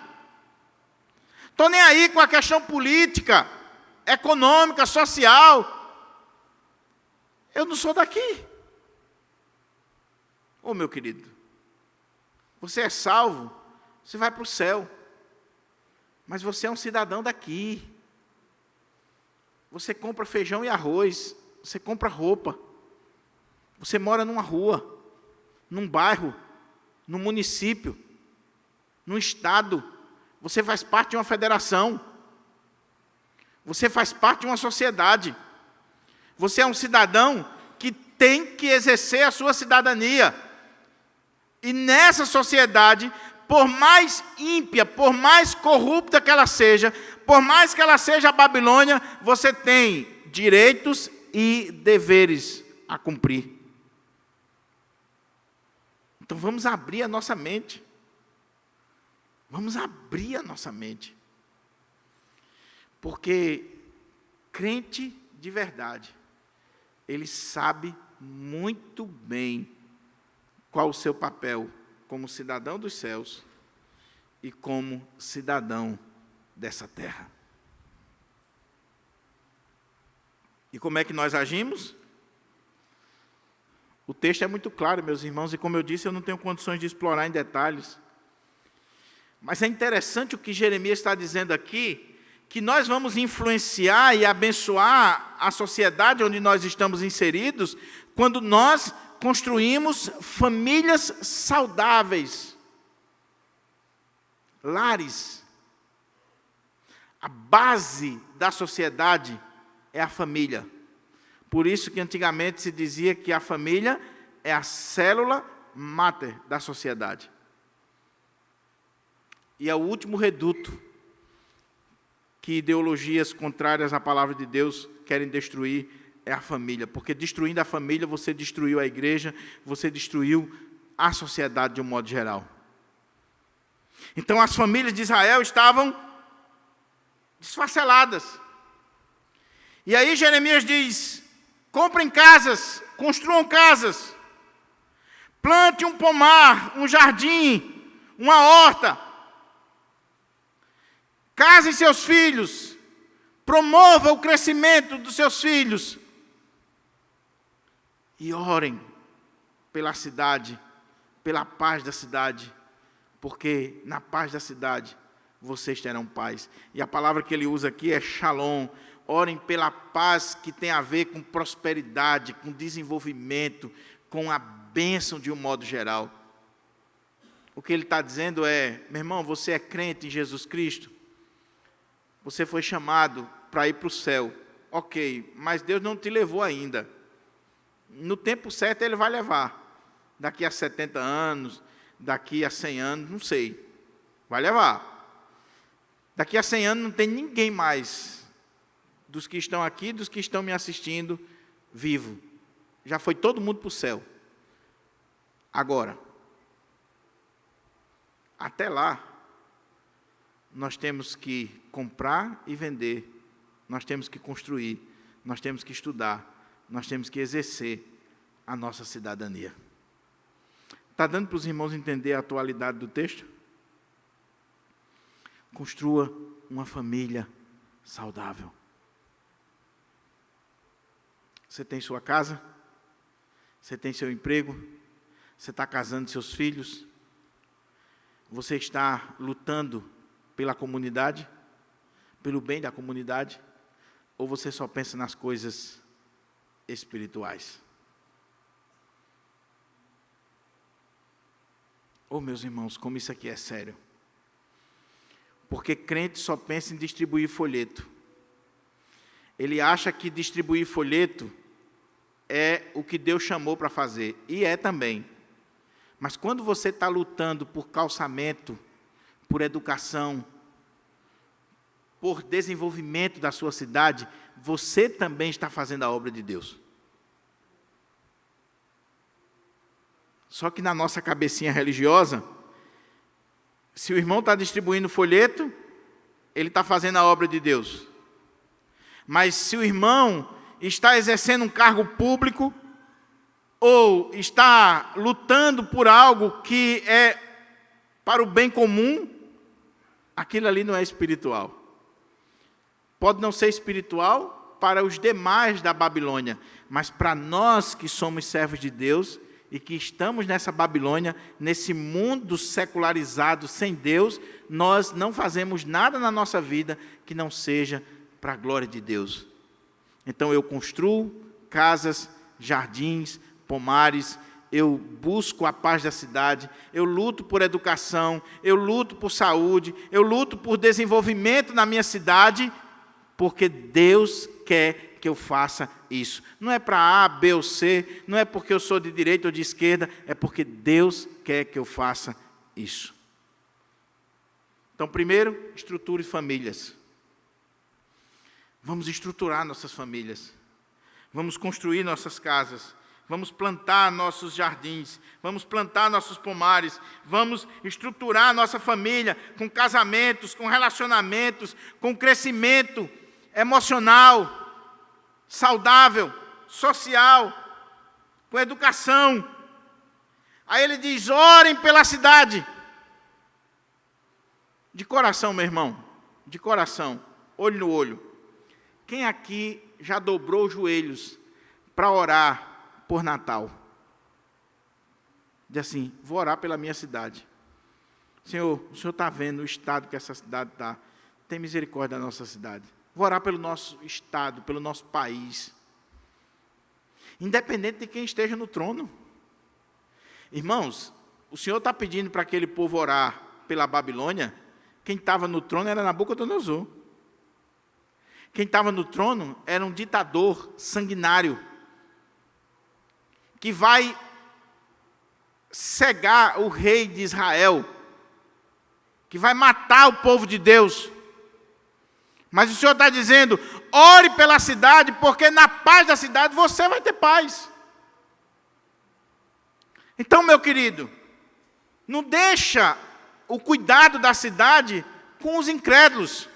estou nem aí com a questão política, econômica, social. Eu não sou daqui. Ô, meu querido, você é salvo, você vai para o céu, mas você é um cidadão daqui. Você compra feijão e arroz, você compra roupa, você mora numa rua, num bairro, num município, num estado, você faz parte de uma federação, você faz parte de uma sociedade. Você é um cidadão que tem que exercer a sua cidadania. E nessa sociedade, por mais ímpia, por mais corrupta que ela seja, por mais que ela seja a Babilônia, você tem direitos e deveres a cumprir. Então vamos abrir a nossa mente. Vamos abrir a nossa mente. Porque crente de verdade, ele sabe muito bem qual o seu papel como cidadão dos céus e como cidadão dessa terra. E como é que nós agimos? O texto é muito claro, meus irmãos, e como eu disse, eu não tenho condições de explorar em detalhes. Mas é interessante o que Jeremias está dizendo aqui, que nós vamos influenciar e abençoar a sociedade onde nós estamos inseridos, quando nós construímos famílias saudáveis, lares. A base da sociedade é a família. Por isso que antigamente se dizia que a família é a célula máter da sociedade. E é o último reduto que ideologias contrárias à palavra de Deus querem destruir, é a família. Porque destruindo a família, você destruiu a igreja, você destruiu a sociedade de um modo geral. Então as famílias de Israel estavam desfaceladas. E aí Jeremias diz: comprem casas, construam casas, plante um pomar, um jardim, uma horta, casem seus filhos, promova o crescimento dos seus filhos e orem pela cidade, pela paz da cidade, porque na paz da cidade vocês terão paz. E a palavra que ele usa aqui é shalom. Orem pela paz que tem a ver com prosperidade, com desenvolvimento, com a bênção de um modo geral. O que ele está dizendo é: meu irmão, você é crente em Jesus Cristo? Você foi chamado para ir para o céu. Ok, mas Deus não te levou ainda. No tempo certo Ele vai levar. Daqui a 70 anos, daqui a 100 anos, não sei. Vai levar. Daqui a 100 anos não tem ninguém mais dos que estão aqui, dos que estão me assistindo, vivo. Já foi todo mundo para o céu. Agora, até lá, nós temos que comprar e vender, nós temos que construir, nós temos que estudar, nós temos que exercer a nossa cidadania. Está dando para os irmãos entender a atualidade do texto? Construa uma família saudável. Você tem sua casa? Você tem seu emprego? Você está casando seus filhos? Você está lutando pela comunidade? Pelo bem da comunidade? Ou você só pensa nas coisas espirituais? Oh, meus irmãos, como isso aqui é sério. Porque crente só pensa em distribuir folheto. Ele acha que distribuir folheto é o que Deus chamou para fazer. E é também. Mas quando você está lutando por calçamento, por educação, por desenvolvimento da sua cidade, você também está fazendo a obra de Deus. Só que na nossa cabecinha religiosa, se o irmão está distribuindo folheto, ele está fazendo a obra de Deus. Mas se o irmão está exercendo um cargo público, ou está lutando por algo que é para o bem comum, aquilo ali não é espiritual. Pode não ser espiritual para os demais da Babilônia, mas para nós que somos servos de Deus e que estamos nessa Babilônia, nesse mundo secularizado sem Deus, nós não fazemos nada na nossa vida que não seja para a glória de Deus. Então eu construo casas, jardins, pomares, eu busco a paz da cidade, eu luto por educação, eu luto por saúde, eu luto por desenvolvimento na minha cidade, porque Deus quer que eu faça isso. Não é para A, B ou C, não é porque eu sou de direita ou de esquerda, é porque Deus quer que eu faça isso. Então, primeiro, estruture famílias. Vamos estruturar nossas famílias. Vamos construir nossas casas. Vamos plantar nossos jardins, vamos plantar nossos pomares, vamos estruturar a nossa família com casamentos, com relacionamentos, com crescimento emocional, saudável, social, com educação. Aí ele diz: orem pela cidade. De coração, meu irmão, de coração, olho no olho. Quem aqui já dobrou os joelhos para orar por Natal? Diz assim: vou orar pela minha cidade. Senhor, o Senhor está vendo o estado que essa cidade está. Tem misericórdia da nossa cidade. Vou orar pelo nosso estado, pelo nosso país. Independente de quem esteja no trono. Irmãos, o Senhor está pedindo para aquele povo orar pela Babilônia. Quem estava no trono era Nabucodonosor. Quem estava no trono era um ditador sanguinário, que vai cegar o rei de Israel, que vai matar o povo de Deus. Mas o Senhor está dizendo: ore pela cidade, porque na paz da cidade você vai ter paz. Então, meu querido, não deixa o cuidado da cidade com os incrédulos.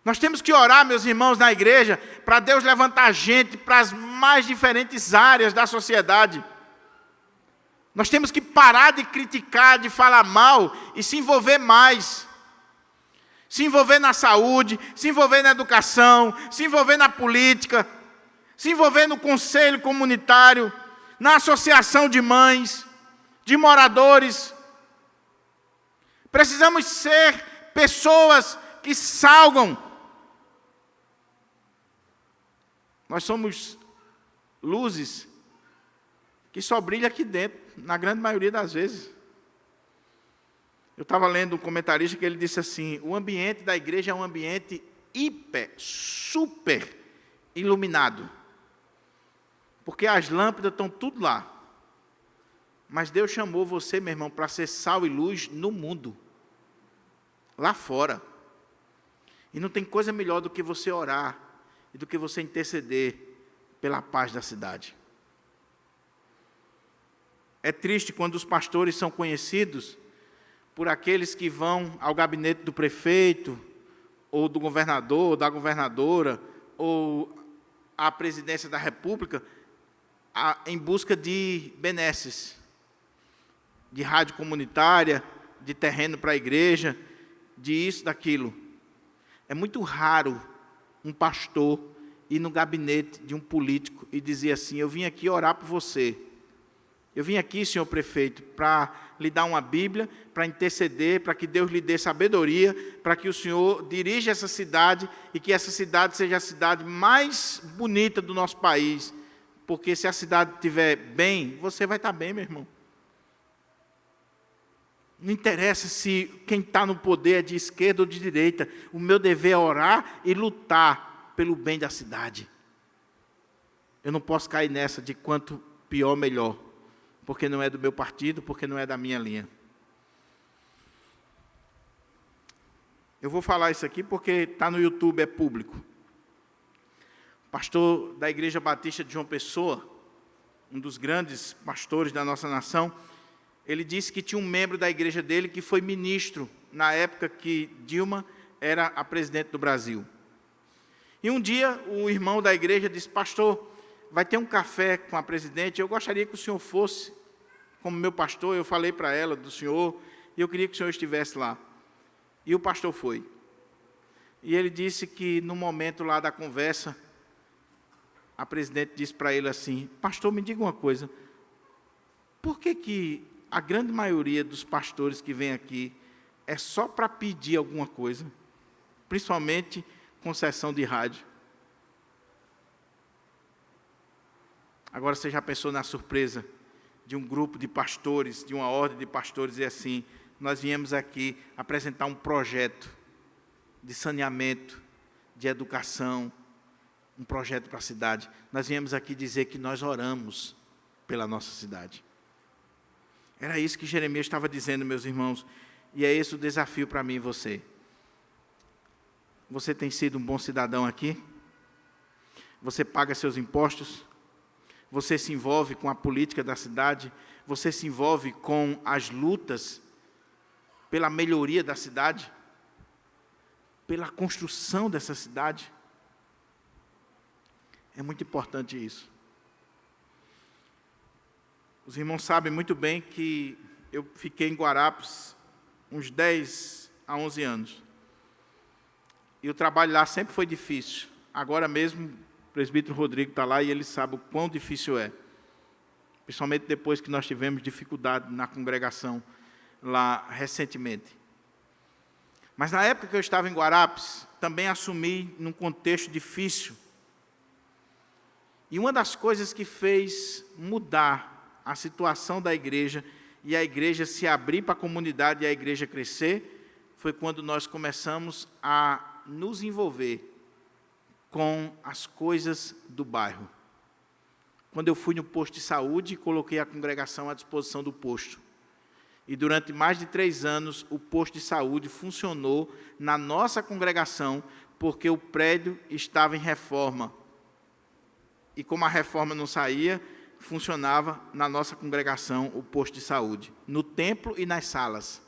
Nós temos que orar, meus irmãos, na igreja, para Deus levantar gente para as mais diferentes áreas da sociedade. Nós temos que parar de criticar, de falar mal e se envolver mais. Se envolver na saúde, se envolver na educação, se envolver na política, se envolver no conselho comunitário, na associação de mães, de moradores. Precisamos ser pessoas que salgam. Nós somos luzes que só brilham aqui dentro, na grande maioria das vezes. Eu estava lendo um comentarista que ele disse assim: o ambiente da igreja é um ambiente super iluminado. Porque as lâmpadas estão tudo lá. Mas Deus chamou você, meu irmão, para ser sal e luz no mundo. Lá fora. E não tem coisa melhor do que você orar e do que você interceder pela paz da cidade. É triste quando os pastores são conhecidos por aqueles que vão ao gabinete do prefeito, ou do governador, ou da governadora, ou à presidência da República, em busca de benesses, de rádio comunitária, de terreno para a igreja, de isso, daquilo. É muito raro um pastor ir no gabinete de um político e dizer assim: eu vim aqui orar por você. Eu vim aqui, senhor prefeito, para lhe dar uma Bíblia, para interceder, para que Deus lhe dê sabedoria, para que o senhor dirija essa cidade e que essa cidade seja a cidade mais bonita do nosso país. Porque se a cidade estiver bem, você vai estar bem, meu irmão. Não interessa se quem está no poder é de esquerda ou de direita. O meu dever é orar e lutar pelo bem da cidade. Eu não posso cair nessa de quanto pior, melhor. Porque não é do meu partido, porque não é da minha linha. Eu vou falar isso aqui porque está no YouTube, é público. O pastor da Igreja Batista de João Pessoa, um dos grandes pastores da nossa nação, ele disse que tinha um membro da igreja dele que foi ministro na época que Dilma era a presidente do Brasil. E um dia o irmão da igreja disse: pastor, vai ter um café com a presidente, eu gostaria que o senhor fosse como meu pastor. Eu falei para ela do senhor e eu queria que o senhor estivesse lá. E o pastor foi. E ele disse que no momento lá da conversa, a presidente disse para ele assim: pastor, me diga uma coisa, por que a grande maioria dos pastores que vem aqui é só para pedir alguma coisa, principalmente concessão de rádio? Agora você já pensou na surpresa de um grupo de pastores, de uma ordem de pastores, dizer assim: nós viemos aqui apresentar um projeto de saneamento, de educação, um projeto para a cidade. Nós viemos aqui dizer que nós oramos pela nossa cidade. Era isso que Jeremias estava dizendo, meus irmãos, e é esse o desafio para mim e você. Você tem sido um bom cidadão aqui? Você paga seus impostos? Você se envolve com a política da cidade? Você se envolve com as lutas pela melhoria da cidade? Pela construção dessa cidade? É muito importante isso. Os irmãos sabem muito bem que eu fiquei em Guarapes uns 10 a 11 anos. E o trabalho lá sempre foi difícil. Agora mesmo, o presbítero Rodrigo está lá e ele sabe o quão difícil é. Principalmente depois que nós tivemos dificuldade na congregação lá recentemente. Mas na época que eu estava em Guarapes, também assumi num contexto difícil. E uma das coisas que fez mudar a situação da igreja e a igreja se abrir para a comunidade e a igreja crescer, foi quando nós começamos a nos envolver com as coisas do bairro. Quando eu fui no posto de saúde, coloquei a congregação à disposição do posto. E durante mais de 3 anos, o posto de saúde funcionou na nossa congregação, porque o prédio estava em reforma. E como a reforma não saía, funcionava na nossa congregação o posto de saúde, no templo e nas salas.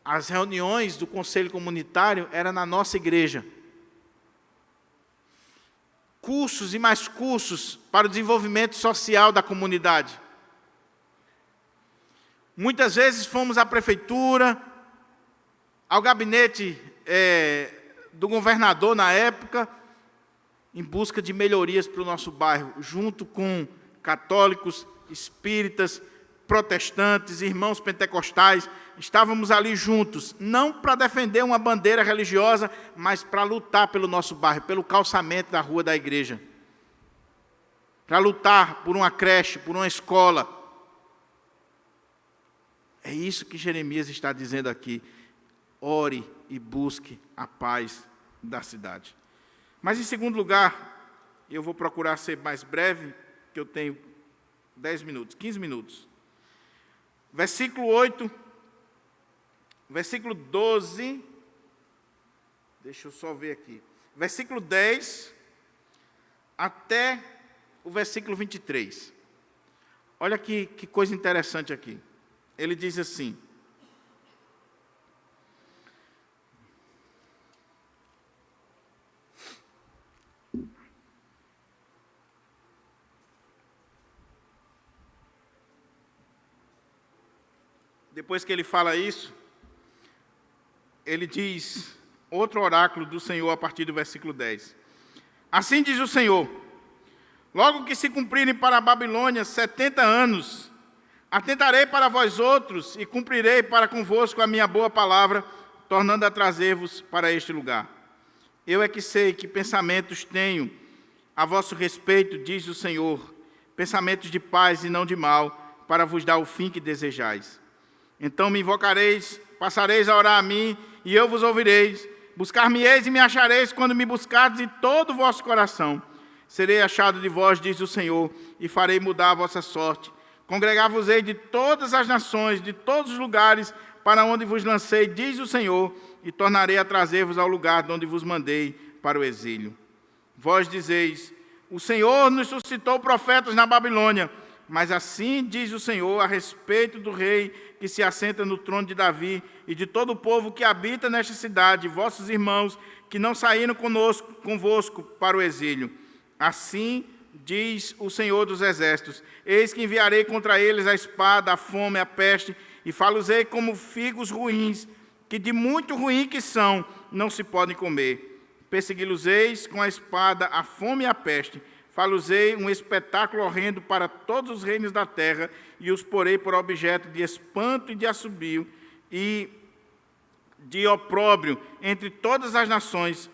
As reuniões do conselho comunitário eram na nossa igreja. Cursos e mais cursos para o desenvolvimento social da comunidade. Muitas vezes fomos à prefeitura, ao gabinete do governador na época, em busca de melhorias para o nosso bairro, junto com católicos, espíritas, protestantes, irmãos pentecostais. Estávamos ali juntos, não para defender uma bandeira religiosa, mas para lutar pelo nosso bairro, pelo calçamento da rua da igreja. Para lutar por uma creche, por uma escola. É isso que Jeremias está dizendo aqui. Ore e busque a paz da cidade. Mas, em segundo lugar, eu vou procurar ser mais breve, que eu tenho 10 minutos, 15 minutos. Versículo 8, versículo 12, deixa eu só ver aqui. Versículo 10 até o versículo 23. Olha que coisa interessante aqui. Ele diz assim: depois que ele fala isso, ele diz outro oráculo do Senhor a partir do versículo 10. Assim diz o Senhor: logo que se cumprirem para a Babilônia 70 anos, atentarei para vós outros e cumprirei para convosco a minha boa palavra, tornando a trazer-vos para este lugar. Eu é que sei que pensamentos tenho a vosso respeito, diz o Senhor, pensamentos de paz e não de mal, para vos dar o fim que desejais. Então me invocareis, passareis a orar a mim, e eu vos ouvireis. Buscar-me-eis e me achareis quando me buscardes de todo o vosso coração. Serei achado de vós, diz o Senhor, e farei mudar a vossa sorte. Congregar-vos-ei de todas as nações, de todos os lugares para onde vos lancei, diz o Senhor, e tornarei a trazer-vos ao lugar de onde vos mandei para o exílio. Vós dizeis: o Senhor nos suscitou profetas na Babilônia, mas assim diz o Senhor a respeito do rei que se assenta no trono de Davi e de todo o povo que habita nesta cidade, vossos irmãos que não saíram convosco para o exílio. Assim diz o Senhor dos exércitos: eis que enviarei contra eles a espada, a fome, a peste, e falo-ei como figos ruins, que de muito ruim que são, não se podem comer. Persegui-los-eis com a espada, a fome e a peste. Falo-ei um espetáculo horrendo para todos os reinos da terra, e os porei por objeto de espanto e de assobio, e de opróbrio entre todas as nações,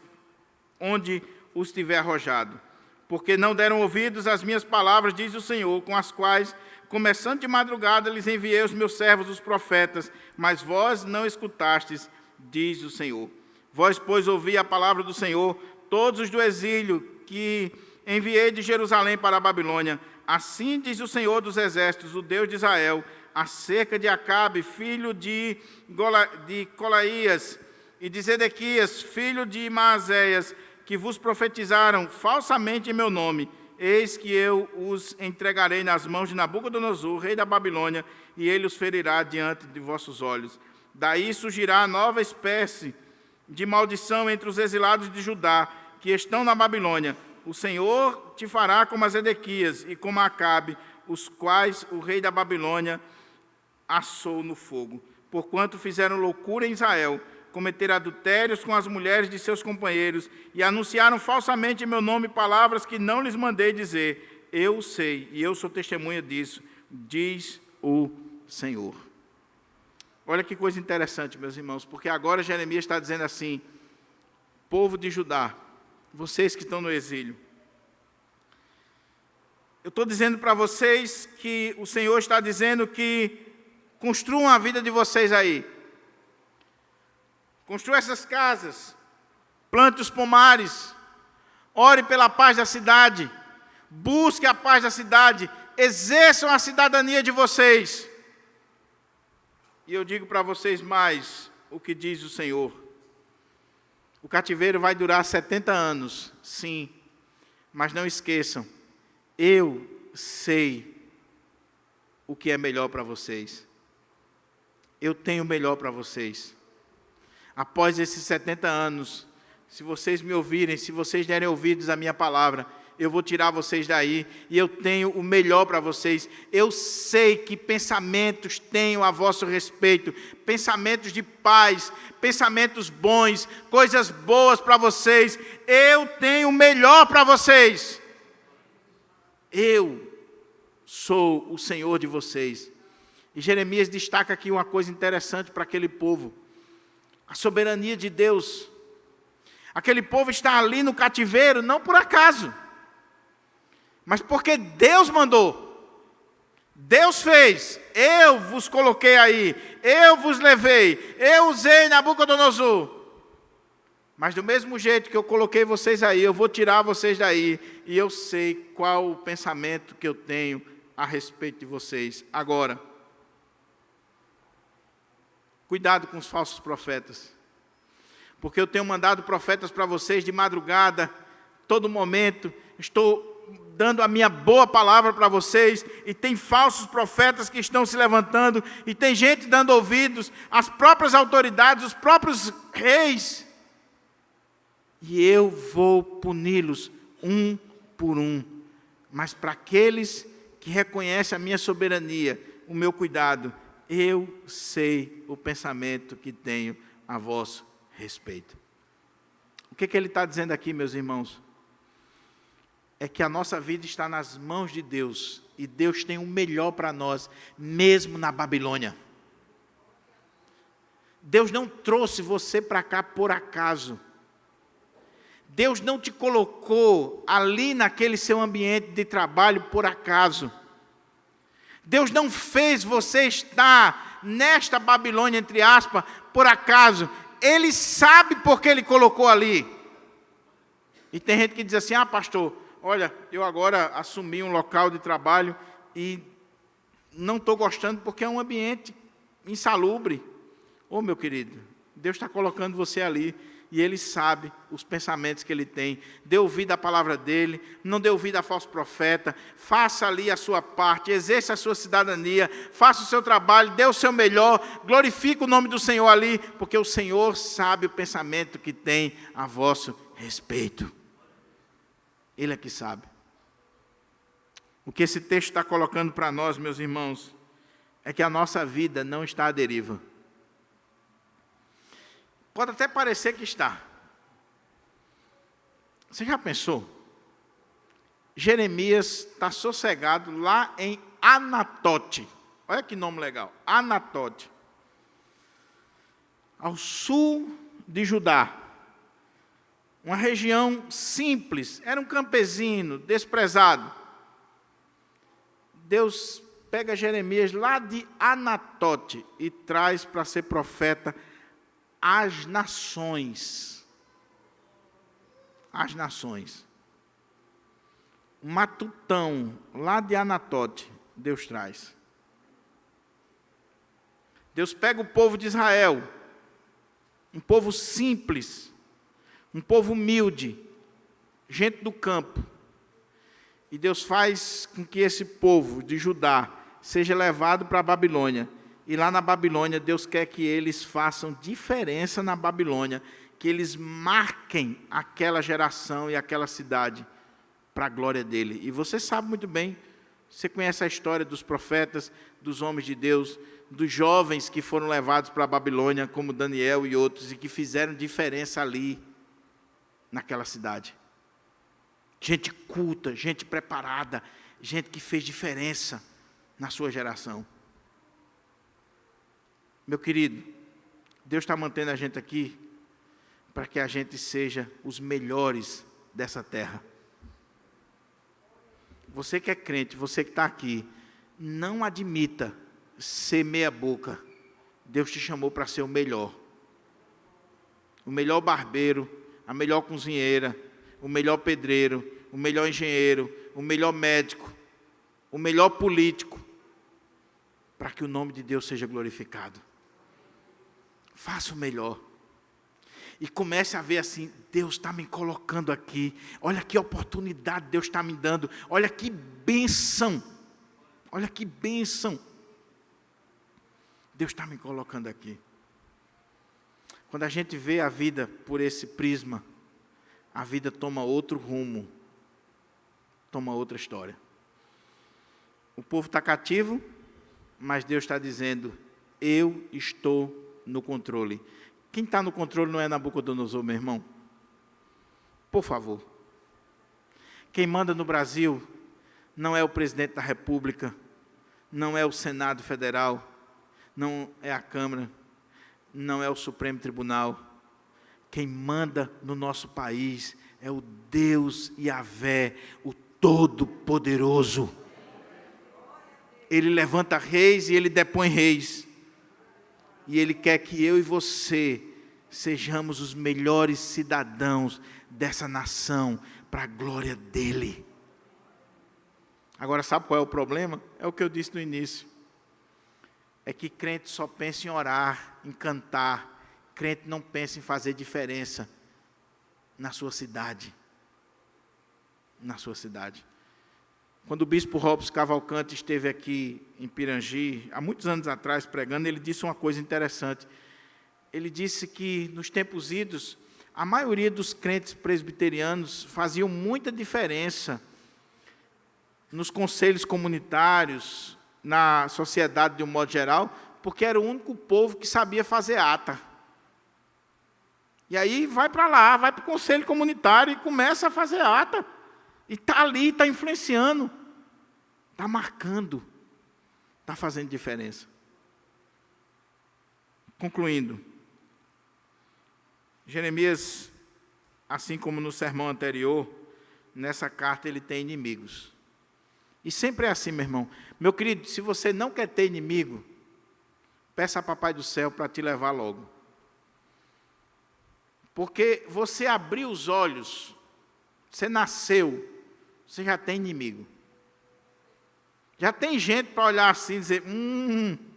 onde os tiver arrojado. Porque não deram ouvidos às minhas palavras, diz o Senhor, com as quais, começando de madrugada, lhes enviei os meus servos, os profetas, mas vós não escutastes, diz o Senhor. Vós, pois, ouvi a palavra do Senhor, todos os do exílio que enviei de Jerusalém para a Babilônia. Assim diz o Senhor dos exércitos, o Deus de Israel, acerca de Acabe, filho de Colaías, e de Zedequias, filho de Maazéias, que vos profetizaram falsamente em meu nome. Eis que eu os entregarei nas mãos de Nabucodonosor, rei da Babilônia, e ele os ferirá diante de vossos olhos. Daí surgirá nova espécie de maldição entre os exilados de Judá, que estão na Babilônia. O Senhor te fará como a Zedequias e como a Acabe, os quais o rei da Babilônia assou no fogo. Porquanto fizeram loucura em Israel, cometeram adultérios com as mulheres de seus companheiros e anunciaram falsamente em meu nome palavras que não lhes mandei dizer. Eu sei, e eu sou testemunha disso, diz o Senhor. Olha que coisa interessante, meus irmãos, porque agora Jeremias está dizendo assim: povo de Judá, vocês que estão no exílio, eu estou dizendo para vocês que o Senhor está dizendo que construam a vida de vocês aí. Construa essas casas, plante os pomares, ore pela paz da cidade, busque a paz da cidade, exerçam a cidadania de vocês. E eu digo para vocês mais o que diz o Senhor. O cativeiro vai durar 70 anos, sim, mas não esqueçam, eu sei o que é melhor para vocês. Eu tenho o melhor para vocês. Após esses 70 anos, se vocês me ouvirem, se vocês derem ouvidos à minha palavra, eu vou tirar vocês daí, e eu tenho o melhor para vocês. Eu sei que pensamentos tenho a vosso respeito, pensamentos de paz, pensamentos bons, coisas boas para vocês. Eu tenho o melhor para vocês. Eu sou o Senhor de vocês. E Jeremias destaca aqui uma coisa interessante para aquele povo: a soberania de Deus. Aquele povo está ali no cativeiro não por acaso, mas porque Deus mandou. Deus fez. Eu vos coloquei aí, eu vos levei, eu usei Nabucodonosor. Mas do mesmo jeito que eu coloquei vocês aí, eu vou tirar vocês daí, e eu sei qual o pensamento que eu tenho a respeito de vocês. Agora, cuidado com os falsos profetas, porque eu tenho mandado profetas para vocês de madrugada, todo momento, estou dando a minha boa palavra para vocês, e tem falsos profetas que estão se levantando, e tem gente dando ouvidos às próprias autoridades, os próprios reis, e eu vou puni-los um por um. Mas para aqueles que reconhecem a minha soberania, o meu cuidado, eu sei o pensamento que tenho a vosso respeito. O que ele está dizendo aqui, meus irmãos? É que a nossa vida está nas mãos de Deus, e Deus tem o melhor para nós, mesmo na Babilônia. Deus não trouxe você para cá por acaso. Deus não te colocou ali naquele seu ambiente de trabalho por acaso. Deus não fez você estar nesta Babilônia, entre aspas, por acaso. Ele sabe porque Ele colocou ali. E tem gente que diz assim: ah, pastor, olha, eu agora assumi um local de trabalho e não estou gostando porque é um ambiente insalubre. Ô, meu querido, Deus está colocando você ali, e Ele sabe os pensamentos que Ele tem. Dê ouvido à palavra dEle, não dê ouvido a falso profeta, faça ali a sua parte, exerça a sua cidadania, faça o seu trabalho, dê o seu melhor, glorifique o nome do Senhor ali, porque o Senhor sabe o pensamento que tem a vosso respeito. Ele é que sabe. O que esse texto está colocando para nós, meus irmãos, é que a nossa vida não está à deriva. Pode até parecer que está. Você já pensou? Jeremias está sossegado lá em Anatote. Olha que nome legal, Anatote. Ao sul de Judá. Uma região simples, era um campesino, desprezado. Deus pega Jeremias lá de Anatote e traz para ser profeta às nações. As nações. Um matutão lá de Anatote, Deus traz. Deus pega o povo de Israel, um povo simples, um povo humilde, gente do campo, e Deus faz com que esse povo de Judá seja levado para a Babilônia. E lá na Babilônia, Deus quer que eles façam diferença na Babilônia, que eles marquem aquela geração e aquela cidade para a glória dele. E você sabe muito bem, você conhece a história dos profetas, dos homens de Deus, dos jovens que foram levados para a Babilônia, como Daniel e outros, e que fizeram diferença ali, naquela cidade. Gente culta, gente preparada, gente que fez diferença na sua geração. Meu querido, Deus está mantendo a gente aqui para que a gente seja os melhores dessa terra. Você que é crente, você que está aqui, não admita ser meia boca. Deus te chamou para ser o melhor. o melhor barbeiro, a melhor cozinheira, o melhor pedreiro, o melhor engenheiro, o melhor médico, o melhor político, para que o nome de Deus seja glorificado. Faça o melhor. E comece a ver assim, Deus está me colocando aqui. Olha que oportunidade Deus está me dando. Olha que bênção. Olha que bênção. Deus está me colocando aqui. Quando a gente vê a vida por esse prisma, a vida toma outro rumo. Toma outra história. O povo está cativo, mas Deus está dizendo, eu estou no controle. Quem está no controle não é Nabucodonosor, meu irmão? Por favor. Quem manda no Brasil não é o presidente da República, não é o Senado Federal, não é a Câmara, não é o Supremo Tribunal. Quem manda no nosso país é o Deus Yahvé, o Todo-Poderoso. Ele levanta reis e Ele depõe reis. E Ele quer que eu e você sejamos os melhores cidadãos dessa nação, para a glória dEle. Agora, sabe qual é o problema? É o que eu disse no início. É que crente só pensa em orar, em cantar. Crente não pensa em fazer diferença na sua cidade. Na sua cidade. Quando o bispo Robson Cavalcante esteve aqui em Pirangi, há muitos anos atrás, pregando, ele disse uma coisa interessante. Ele disse que, nos tempos idos, a maioria dos crentes presbiterianos faziam muita diferença nos conselhos comunitários, na sociedade de um modo geral, porque era o único povo que sabia fazer ata. E aí vai para lá, vai para o conselho comunitário e começa a fazer ata. E está ali, está influenciando, está marcando, está fazendo diferença. Concluindo, Jeremias, assim como no sermão anterior, nessa carta ele tem inimigos. E sempre é assim, meu irmão. Meu querido, se você não quer ter inimigo, peça a Papai do Céu para te levar logo. Porque você abriu os olhos, você nasceu, você já tem inimigo. Já tem gente para olhar assim e dizer,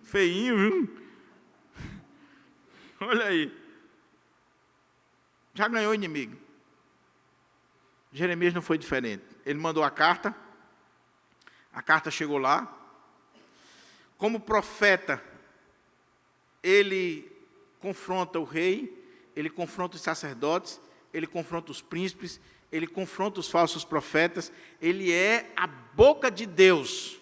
feinho, viu? Olha aí. Já ganhou inimigo. Jeremias não foi diferente. Ele mandou a carta chegou lá. Como profeta, ele confronta o rei, ele confronta os sacerdotes, ele confronta os príncipes, ele confronta os falsos profetas, ele é a boca de Deus.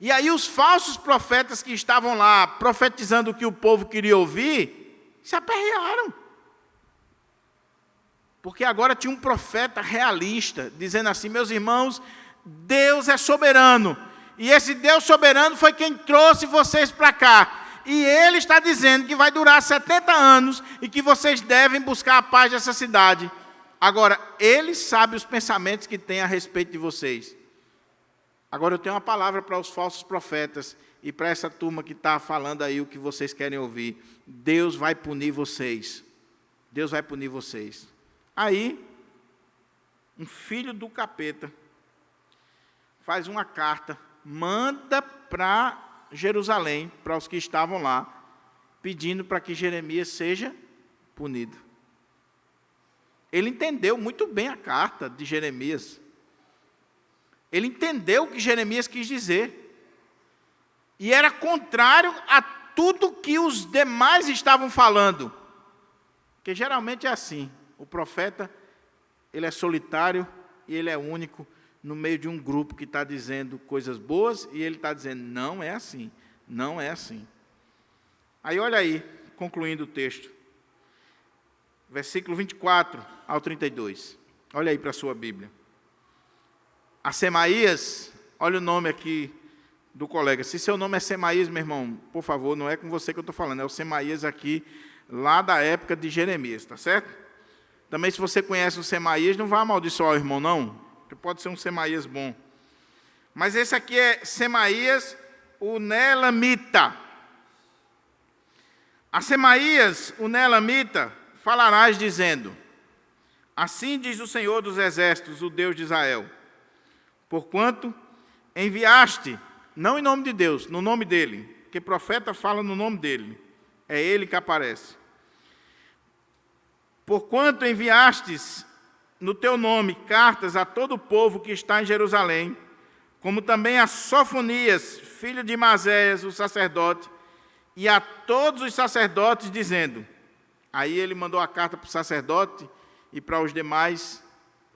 E aí os falsos profetas que estavam lá, profetizando o que o povo queria ouvir, se aperrearam. Porque agora tinha um profeta realista, dizendo assim, meus irmãos, Deus é soberano, e esse Deus soberano foi quem trouxe vocês para cá. E Ele está dizendo que vai durar 70 anos e que vocês devem buscar a paz dessa cidade. Agora, Ele sabe os pensamentos que tem a respeito de vocês. Agora, eu tenho uma palavra para os falsos profetas e para essa turma que está falando aí o que vocês querem ouvir. Deus vai punir vocês. Deus vai punir vocês. Aí, um filho do capeta faz uma carta, manda para Jerusalém, para os que estavam lá, pedindo para que Jeremias seja punido. Ele entendeu muito bem a carta de Jeremias. Ele entendeu o que Jeremias quis dizer. E era contrário a tudo que os demais estavam falando. Porque geralmente é assim. O profeta, ele é solitário e ele é único no meio de um grupo que está dizendo coisas boas e ele está dizendo, não é assim, não é assim. Aí olha aí, concluindo o texto. Versículo 24 ao 32. Olha aí para a sua Bíblia. A Semaías, olha o nome aqui do colega. Se seu nome é Semaías, meu irmão, por favor, não é com você que eu estou falando, é o Semaías aqui, lá da época de Jeremias, tá certo? Também, se você conhece o Semaías, não vai amaldiçoar o irmão, não, porque pode ser um Semaías bom. Mas esse aqui é Semaías, o Nelamita. A Semaías, o Nelamita, falarás dizendo: assim diz o Senhor dos Exércitos, o Deus de Israel, porquanto enviaste, não em nome de Deus, no nome dele, porque profeta fala no nome dele, é ele que aparece. Porquanto enviastes no teu nome cartas a todo o povo que está em Jerusalém, como também a Sofonias, filho de Maséias, o sacerdote, e a todos os sacerdotes, dizendo... Aí ele mandou a carta para o sacerdote e para os demais.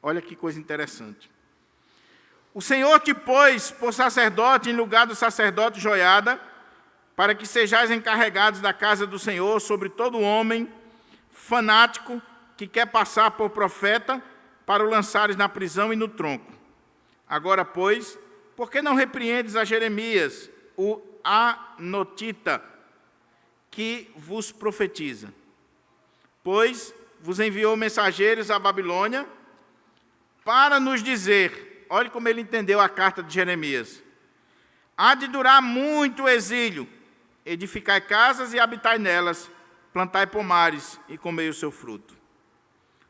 Olha que coisa interessante. O Senhor te pôs por sacerdote em lugar do sacerdote Joiada, para que sejais encarregados da casa do Senhor sobre todo homem fanático que quer passar por profeta, para o lançares na prisão e no tronco. Agora, pois, por que não repreendes a Jeremias, o anotita, que vos profetiza? Pois vos enviou mensageiros à Babilônia para nos dizer, olhe como ele entendeu a carta de Jeremias: há de durar muito o exílio, edificai casas e habitai nelas, plantai pomares e comei o seu fruto.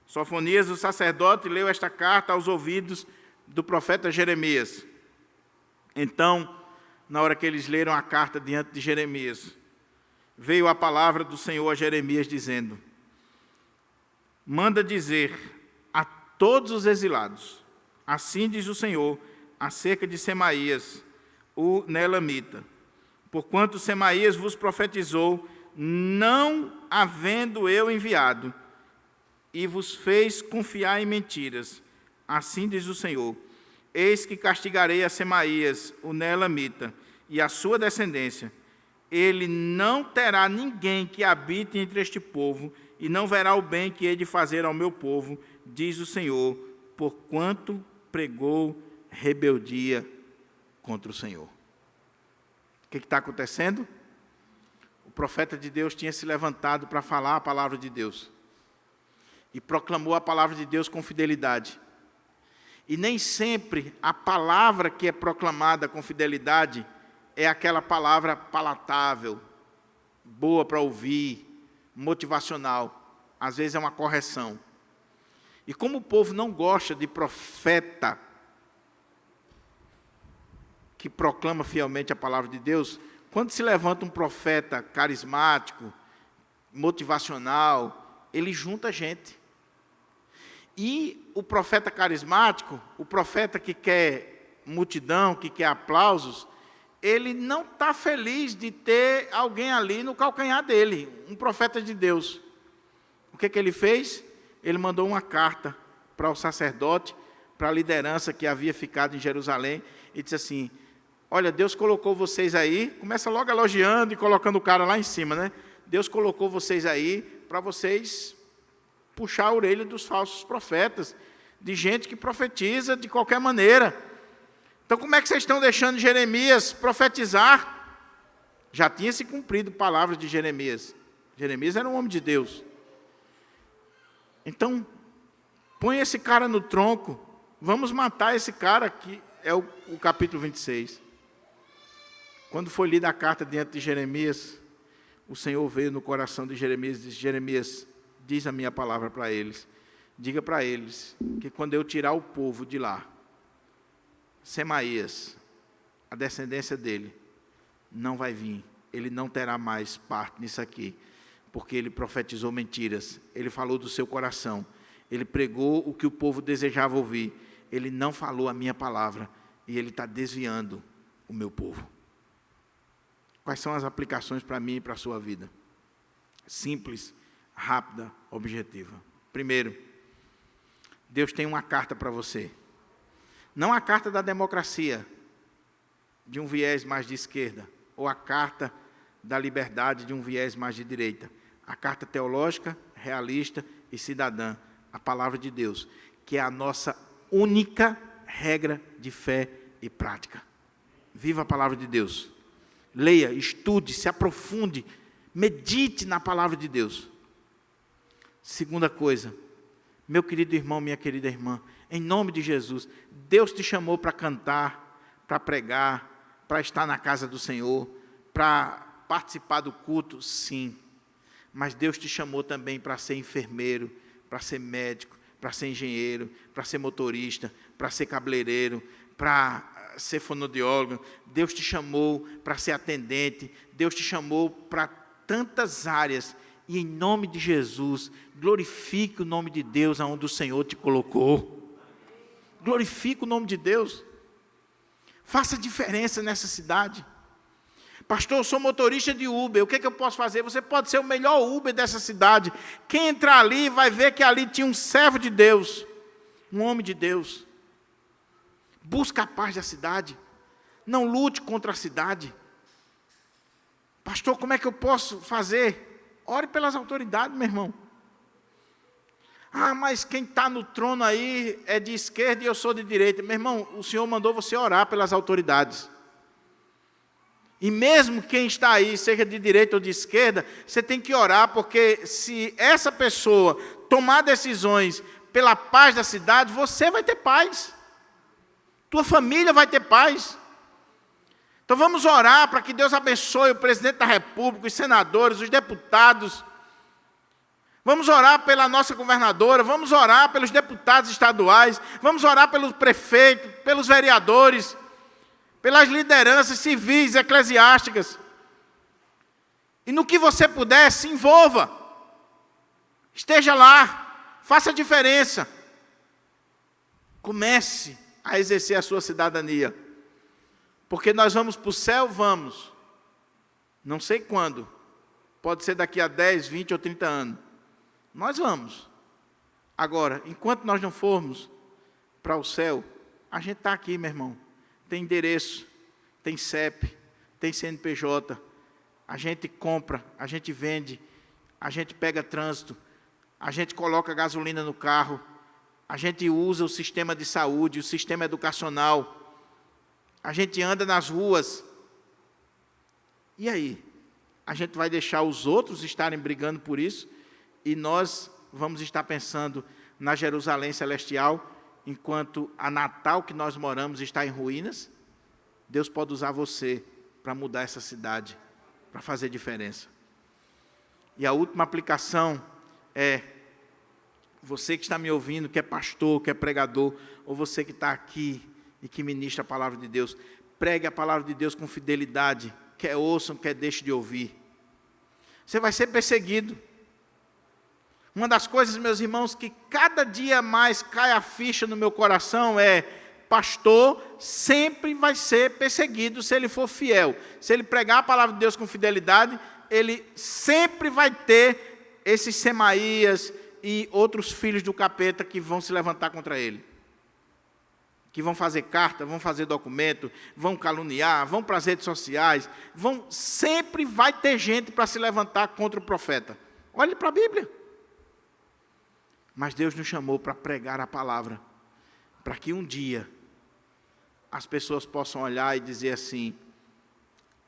Sofonias, o sacerdote, leu esta carta aos ouvidos do profeta Jeremias. Então, na hora que eles leram a carta diante de Jeremias, veio a palavra do Senhor a Jeremias dizendo: manda dizer a todos os exilados, assim diz o Senhor, acerca de Semaías, o Neelamita, porquanto Semaías vos profetizou, não havendo eu enviado, e vos fez confiar em mentiras. Assim diz o Senhor: eis que castigarei a Semaías, o Neelamita, e a sua descendência. Ele não terá ninguém que habite entre este povo, e não verá o bem que hei de fazer ao meu povo, diz o Senhor, porquanto pregou rebeldia contra o Senhor. O que está acontecendo? O profeta de Deus tinha se levantado para falar a palavra de Deus, e proclamou a palavra de Deus com fidelidade. E nem sempre a palavra que é proclamada com fidelidade é aquela palavra palatável, boa para ouvir, motivacional. Às vezes é uma correção. E como o povo não gosta de profeta que proclama fielmente a palavra de Deus, quando se levanta um profeta carismático, motivacional, ele junta gente. E o profeta carismático, o profeta que quer multidão, que quer aplausos, ele não está feliz de ter alguém ali no calcanhar dele, um profeta de Deus. O que ele fez? Ele mandou uma carta para o sacerdote, para a liderança que havia ficado em Jerusalém, e disse assim: olha, Deus colocou vocês aí, começa logo elogiando e colocando o cara lá em cima, né? Deus colocou vocês aí para vocês puxar a orelha dos falsos profetas, de gente que profetiza de qualquer maneira. Então, como é que vocês estão deixando Jeremias profetizar? Já tinha se cumprido palavras de Jeremias. Jeremias era um homem de Deus. Então, põe esse cara no tronco, vamos matar esse cara, que é o capítulo 26. Quando foi lida a carta diante de Jeremias, o Senhor veio no coração de Jeremias e disse: Jeremias, diz a minha palavra para eles. Diga para eles que quando eu tirar o povo de lá, Semaías, a descendência dele, não vai vir. Ele não terá mais parte nisso aqui, porque ele profetizou mentiras. Ele falou do seu coração. Ele pregou o que o povo desejava ouvir. Ele não falou a minha palavra. E ele está desviando o meu povo. Quais são as aplicações para mim e para a sua vida? Simples, rápida, objetiva. Primeiro, Deus tem uma carta para você. Não a carta da democracia, de um viés mais de esquerda, ou a carta da liberdade, de um viés mais de direita. A carta teológica, realista e cidadã, a palavra de Deus, que é a nossa única regra de fé e prática. Viva a palavra de Deus. Leia, estude, se aprofunde, medite na palavra de Deus. Segunda coisa, meu querido irmão, minha querida irmã, em nome de Jesus, Deus te chamou para cantar, para pregar, para estar na casa do Senhor, para participar do culto, sim. mas Deus te chamou também para ser enfermeiro, para ser médico, para ser engenheiro, para ser motorista, para ser cabeleireiro, para ser fonoaudiólogo. Deus te chamou para ser atendente, Deus te chamou para tantas áreas, e em nome de Jesus, glorifique o nome de Deus aonde o Senhor te colocou. Glorifique o nome de Deus. Faça diferença nessa cidade. Pastor, eu sou motorista de Uber, o que eu posso fazer? Você pode ser o melhor Uber dessa cidade. Quem entrar ali vai ver que ali tinha um servo de Deus, um homem de Deus. Busca a paz da cidade. Não lute contra a cidade. Pastor, como é que eu posso fazer? Ore pelas autoridades, meu irmão. Ah, mas quem está no trono aí é de esquerda e eu sou de direita. Meu irmão, o Senhor mandou você orar pelas autoridades. E mesmo quem está aí, seja de direita ou de esquerda, você tem que orar, porque se essa pessoa tomar decisões pela paz da cidade, você vai ter paz. Tua família vai ter paz. Então vamos orar para que Deus abençoe o presidente da República, os senadores, os deputados. Vamos orar pela nossa governadora, vamos orar pelos deputados estaduais, vamos orar pelo prefeito, pelos vereadores, pelas lideranças civis, eclesiásticas. E no que você puder, se envolva. Esteja lá, faça a diferença. Comece a exercer a sua cidadania. Porque nós vamos para o céu, vamos. Não sei quando. Pode ser daqui a 10, 20 ou 30 anos. Nós vamos. Agora, enquanto nós não formos para o céu, a gente está aqui, meu irmão. Tem endereço, tem CEP, tem CNPJ. A gente compra, a gente vende, a gente pega trânsito, a gente coloca gasolina no carro, a gente usa o sistema de saúde, o sistema educacional, a gente anda nas ruas. E aí? A gente vai deixar os outros estarem brigando por isso e nós vamos estar pensando na Jerusalém Celestial, enquanto a Natal que nós moramos está em ruínas? Deus pode usar você para mudar essa cidade, para fazer diferença. E a última aplicação é, você que está me ouvindo, que é pastor, que é pregador, ou você que está aqui e que ministra a palavra de Deus, pregue a palavra de Deus com fidelidade, quer ouçam, quer deixe de ouvir. Você vai ser perseguido. Uma das coisas, meus irmãos, que cada dia mais cai a ficha no meu coração é: pastor sempre vai ser perseguido se ele for fiel. Se ele pregar a palavra de Deus com fidelidade, ele sempre vai ter esses Semaías e outros filhos do capeta que vão se levantar contra ele. Que vão fazer carta, vão fazer documento, vão caluniar, vão para as redes sociais, sempre vai ter gente para se levantar contra o profeta. Olhe para a Bíblia. Mas Deus nos chamou para pregar a palavra, para que um dia as pessoas possam olhar e dizer assim: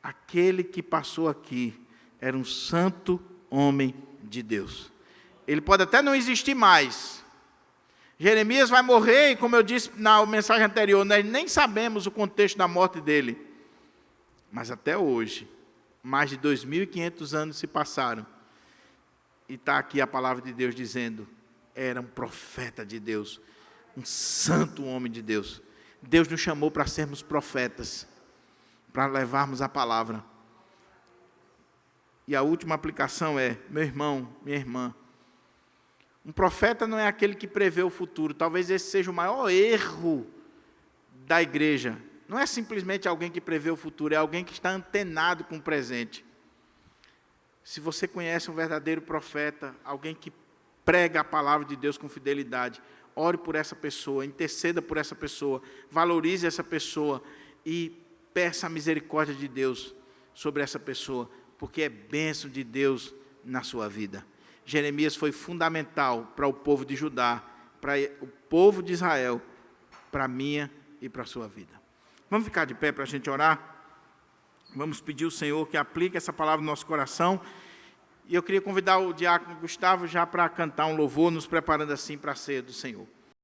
aquele que passou aqui era um santo homem de Deus. Ele pode até não existir mais. Jeremias vai morrer, e como eu disse na mensagem anterior, nós nem sabemos o contexto da morte dele. Mas até hoje, mais de 2.500 anos se passaram, e está aqui a palavra de Deus dizendo: era um profeta de Deus, um santo homem de Deus. Deus nos chamou para sermos profetas, para levarmos a palavra. E a última aplicação é, meu irmão, minha irmã, um profeta não é aquele que prevê o futuro. Talvez esse seja o maior erro da igreja. Não é simplesmente alguém que prevê o futuro, é alguém que está antenado com o presente. Se você conhece um verdadeiro profeta, alguém que prega a palavra de Deus com fidelidade, ore por essa pessoa, interceda por essa pessoa, valorize essa pessoa e peça a misericórdia de Deus sobre essa pessoa, porque é bênção de Deus na sua vida. Jeremias foi fundamental para o povo de Judá, para o povo de Israel, para a minha e para a sua vida. Vamos ficar de pé para a gente orar? Vamos pedir ao Senhor que aplique essa palavra no nosso coração. E eu queria convidar o diácono Gustavo já para cantar um louvor, nos preparando assim para a ceia do Senhor.